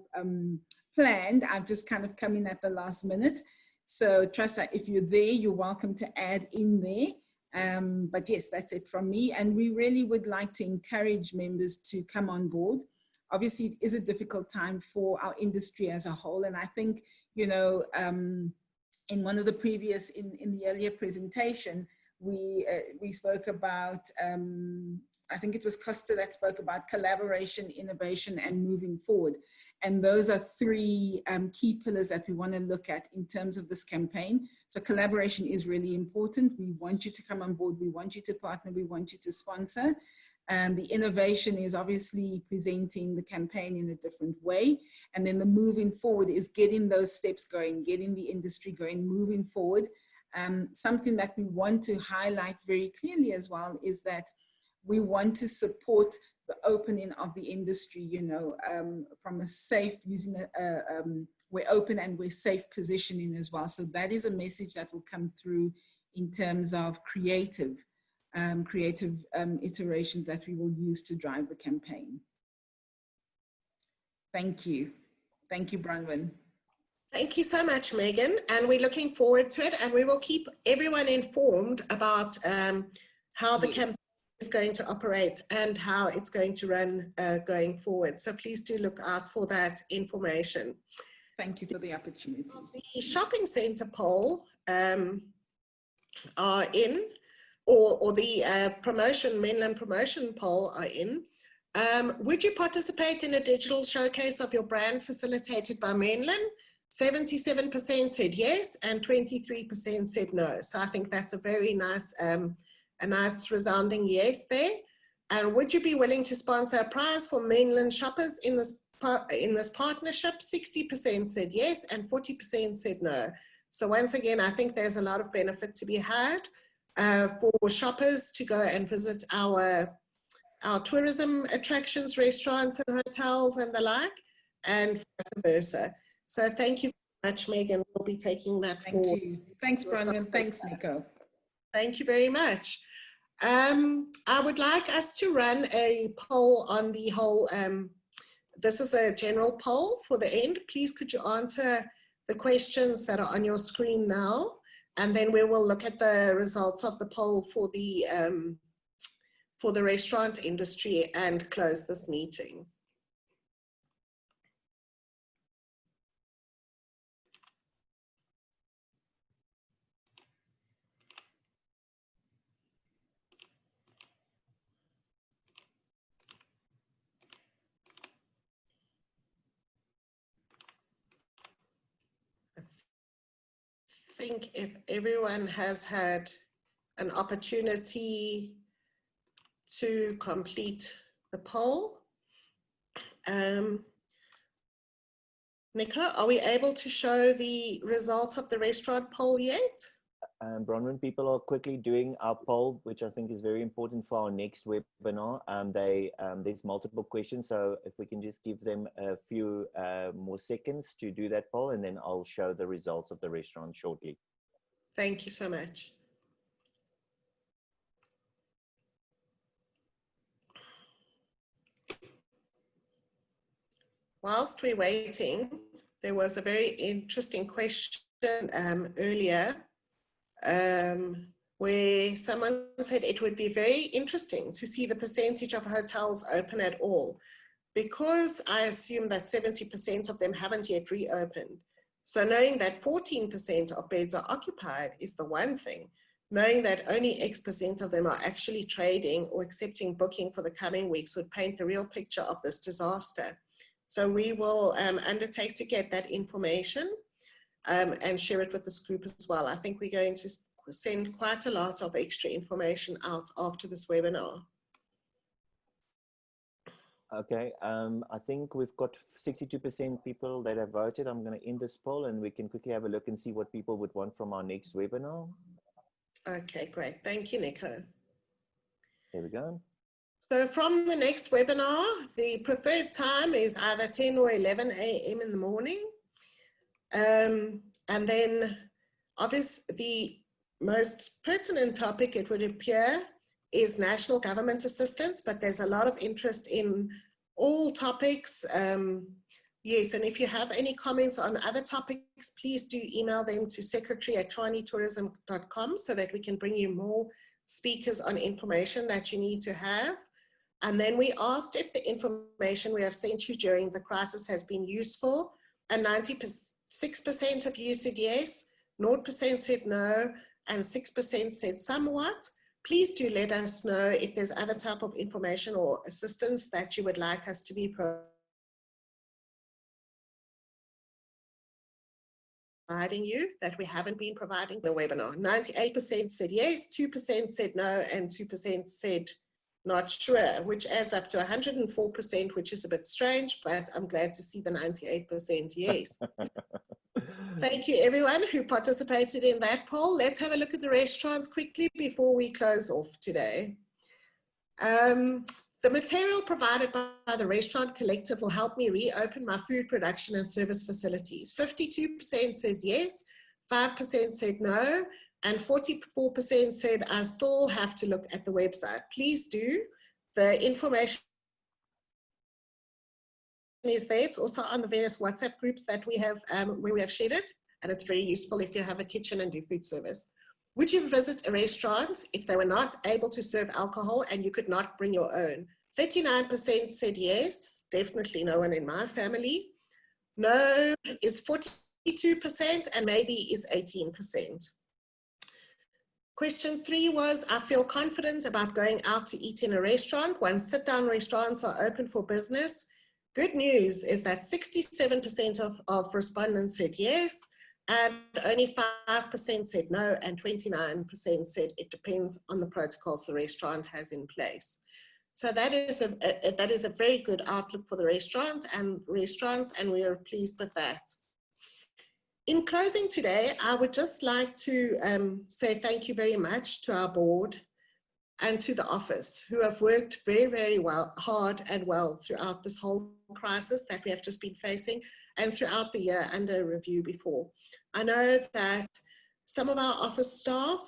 planned. I've just kind of come in at the last minute. So Trust, if you're there, you're welcome to add in there. But yes, that's it from me. And we really would like to encourage members to come on board. Obviously, it is a difficult time for our industry as a whole. And I think, in one of the previous, in the earlier presentation, we spoke about, I think it was Costa that spoke about collaboration, innovation, and moving forward. And those are three key pillars that we want to look at in terms of this campaign. So collaboration is really important. We want you to come on board. We want you to partner. We want you to sponsor. The innovation is obviously presenting the campaign in a different way. And then the moving forward is getting those steps going, getting the industry going, moving forward. Something that we want to highlight very clearly as well is that we want to support the opening of the industry, from a safe, we're open and we're safe positioning as well. So that is a message that will come through in terms of creative iterations that we will use to drive the campaign. Thank you. Thank you, Bronwen. Thank you so much, Megan. And we're looking forward to it. And we will keep everyone informed about how the campaign is going to operate and how it's going to run going forward. So please do look out for that information. Thank you for the opportunity. The shopping centre poll are in, or the mainland promotion poll are in. Would you participate in a digital showcase of your brand facilitated by Mainland? 77% said yes, and 23% said no. So I think that's a very nice, a nice resounding yes there. And would you be willing to sponsor a prize for Mainland shoppers in this partnership? 60% said yes, and 40% said no. So once again, I think there's a lot of benefit to be had for shoppers to go and visit our tourism attractions, restaurants and hotels and the like, and vice versa. So thank you very much, Megan. We'll be taking that forward. Thank you. Thanks, Bronwen. Thanks, Nico. Thank you very much. I would like us to run a poll on the whole, this is a general poll for the end. Please could you answer the questions that are on your screen now, and then we will look at the results of the poll for the restaurant industry and close this meeting. I think if everyone has had an opportunity to complete the poll. Nico, are we able to show the results of the restaurant poll yet? Bronwen, people are quickly doing our poll, which I think is very important for our next webinar. There's multiple questions, so if we can just give them a few more seconds to do that poll, and then I'll show the results of the restaurant shortly. Thank you so much. Whilst we're waiting, there was a very interesting question earlier where someone said it would be very interesting to see the percentage of hotels open at all, because I assume that 70% of them haven't yet reopened. So knowing that 14% of beds are occupied is the one thing. Knowing that only X% of them are actually trading or accepting booking for the coming weeks would paint the real picture of this disaster. So we will undertake to get that information and share it with this group as well. I think we're going to send quite a lot of extra information out after this webinar. Okay, I think we've got 62% people that have voted. I'm going to end this poll and we can quickly have a look and see what people would want from our next webinar. Okay, great. Thank you, Nico. There we go. So from the next webinar, the preferred time is either 10 or 11 a.m. in the morning. And then obviously the most pertinent topic, it would appear, is national government assistance, but there's a lot of interest in all topics. Yes, and if you have any comments on other topics, please do email them to secretary@tshwanetourism.com so that we can bring you more speakers on information that you need to have. And then we asked if the information we have sent you during the crisis has been useful, and 96% of you said yes, 0% said no, and 6% said somewhat. Please do let us know if there's other type of information or assistance that you would like us to be providing you that we haven't been providing the webinar. 98% said yes, 2% said no, and 2% said not sure, which adds up to 104%, which is a bit strange, but I'm glad to see the 98% yes. Thank you everyone who participated in that poll. Let's have a look at the restaurants quickly before we close off today. The material provided by the Restaurant Collective will help me reopen my food production and service facilities. 52% said yes, 5% said no, and 44% said I still have to look at the website. Please do. The information is there. It's also on the various WhatsApp groups that we have where we have shared it, and it's very useful if you have a kitchen and do food service. Would you visit a restaurant if they were not able to serve alcohol and you could not bring your own? 39% said yes, definitely no one in my family. No is 42% and maybe is 18%. Question 3 was, I feel confident about going out to eat in a restaurant once sit-down restaurants are open for business. Good news is that 67% of respondents said yes, and only 5% said no, and 29% said it depends on the protocols the restaurant has in place. So that is a very good outlook for the restaurants, and we are pleased with that. In closing today, I would just like to say thank you very much to our board and to the office, who have worked very, very hard and well throughout this whole crisis that we have just been facing, and throughout the year under review before. I know that some of our office staff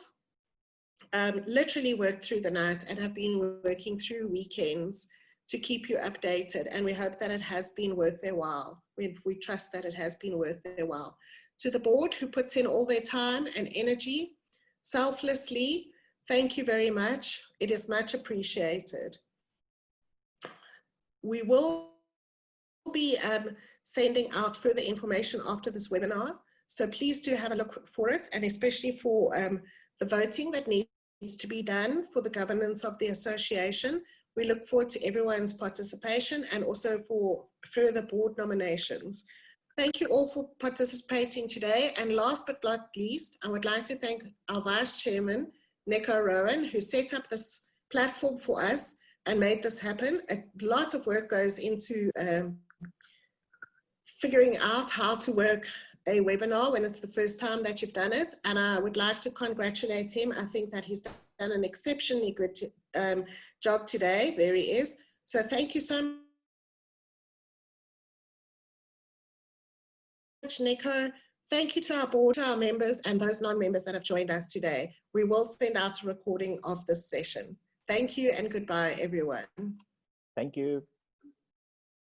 literally worked through the night and have been working through weekends to keep you updated, and we hope that it has been worth their while. We trust that it has been worth their while. To the board who puts in all their time and energy selflessly, thank you very much. It is much appreciated. We will be sending out further information after this webinar, so please do have a look for it, and especially for the voting that needs to be done for the governance of the association. We look forward to everyone's participation and also for further board nominations. Thank you all for participating today, and last but not least, I would like to thank our Vice Chairman, Nico Rowan, who set up this platform for us and made this happen. A lot of work goes into figuring out how to work a webinar when it's the first time that you've done it, and I would like to congratulate him. I think that he's done an exceptionally good job today. There he is. So thank you so much, Nico. Thank you to our board, to our members, and those non-members that have joined us today. We will send out a recording of this session. Thank you and goodbye, everyone. Thank you.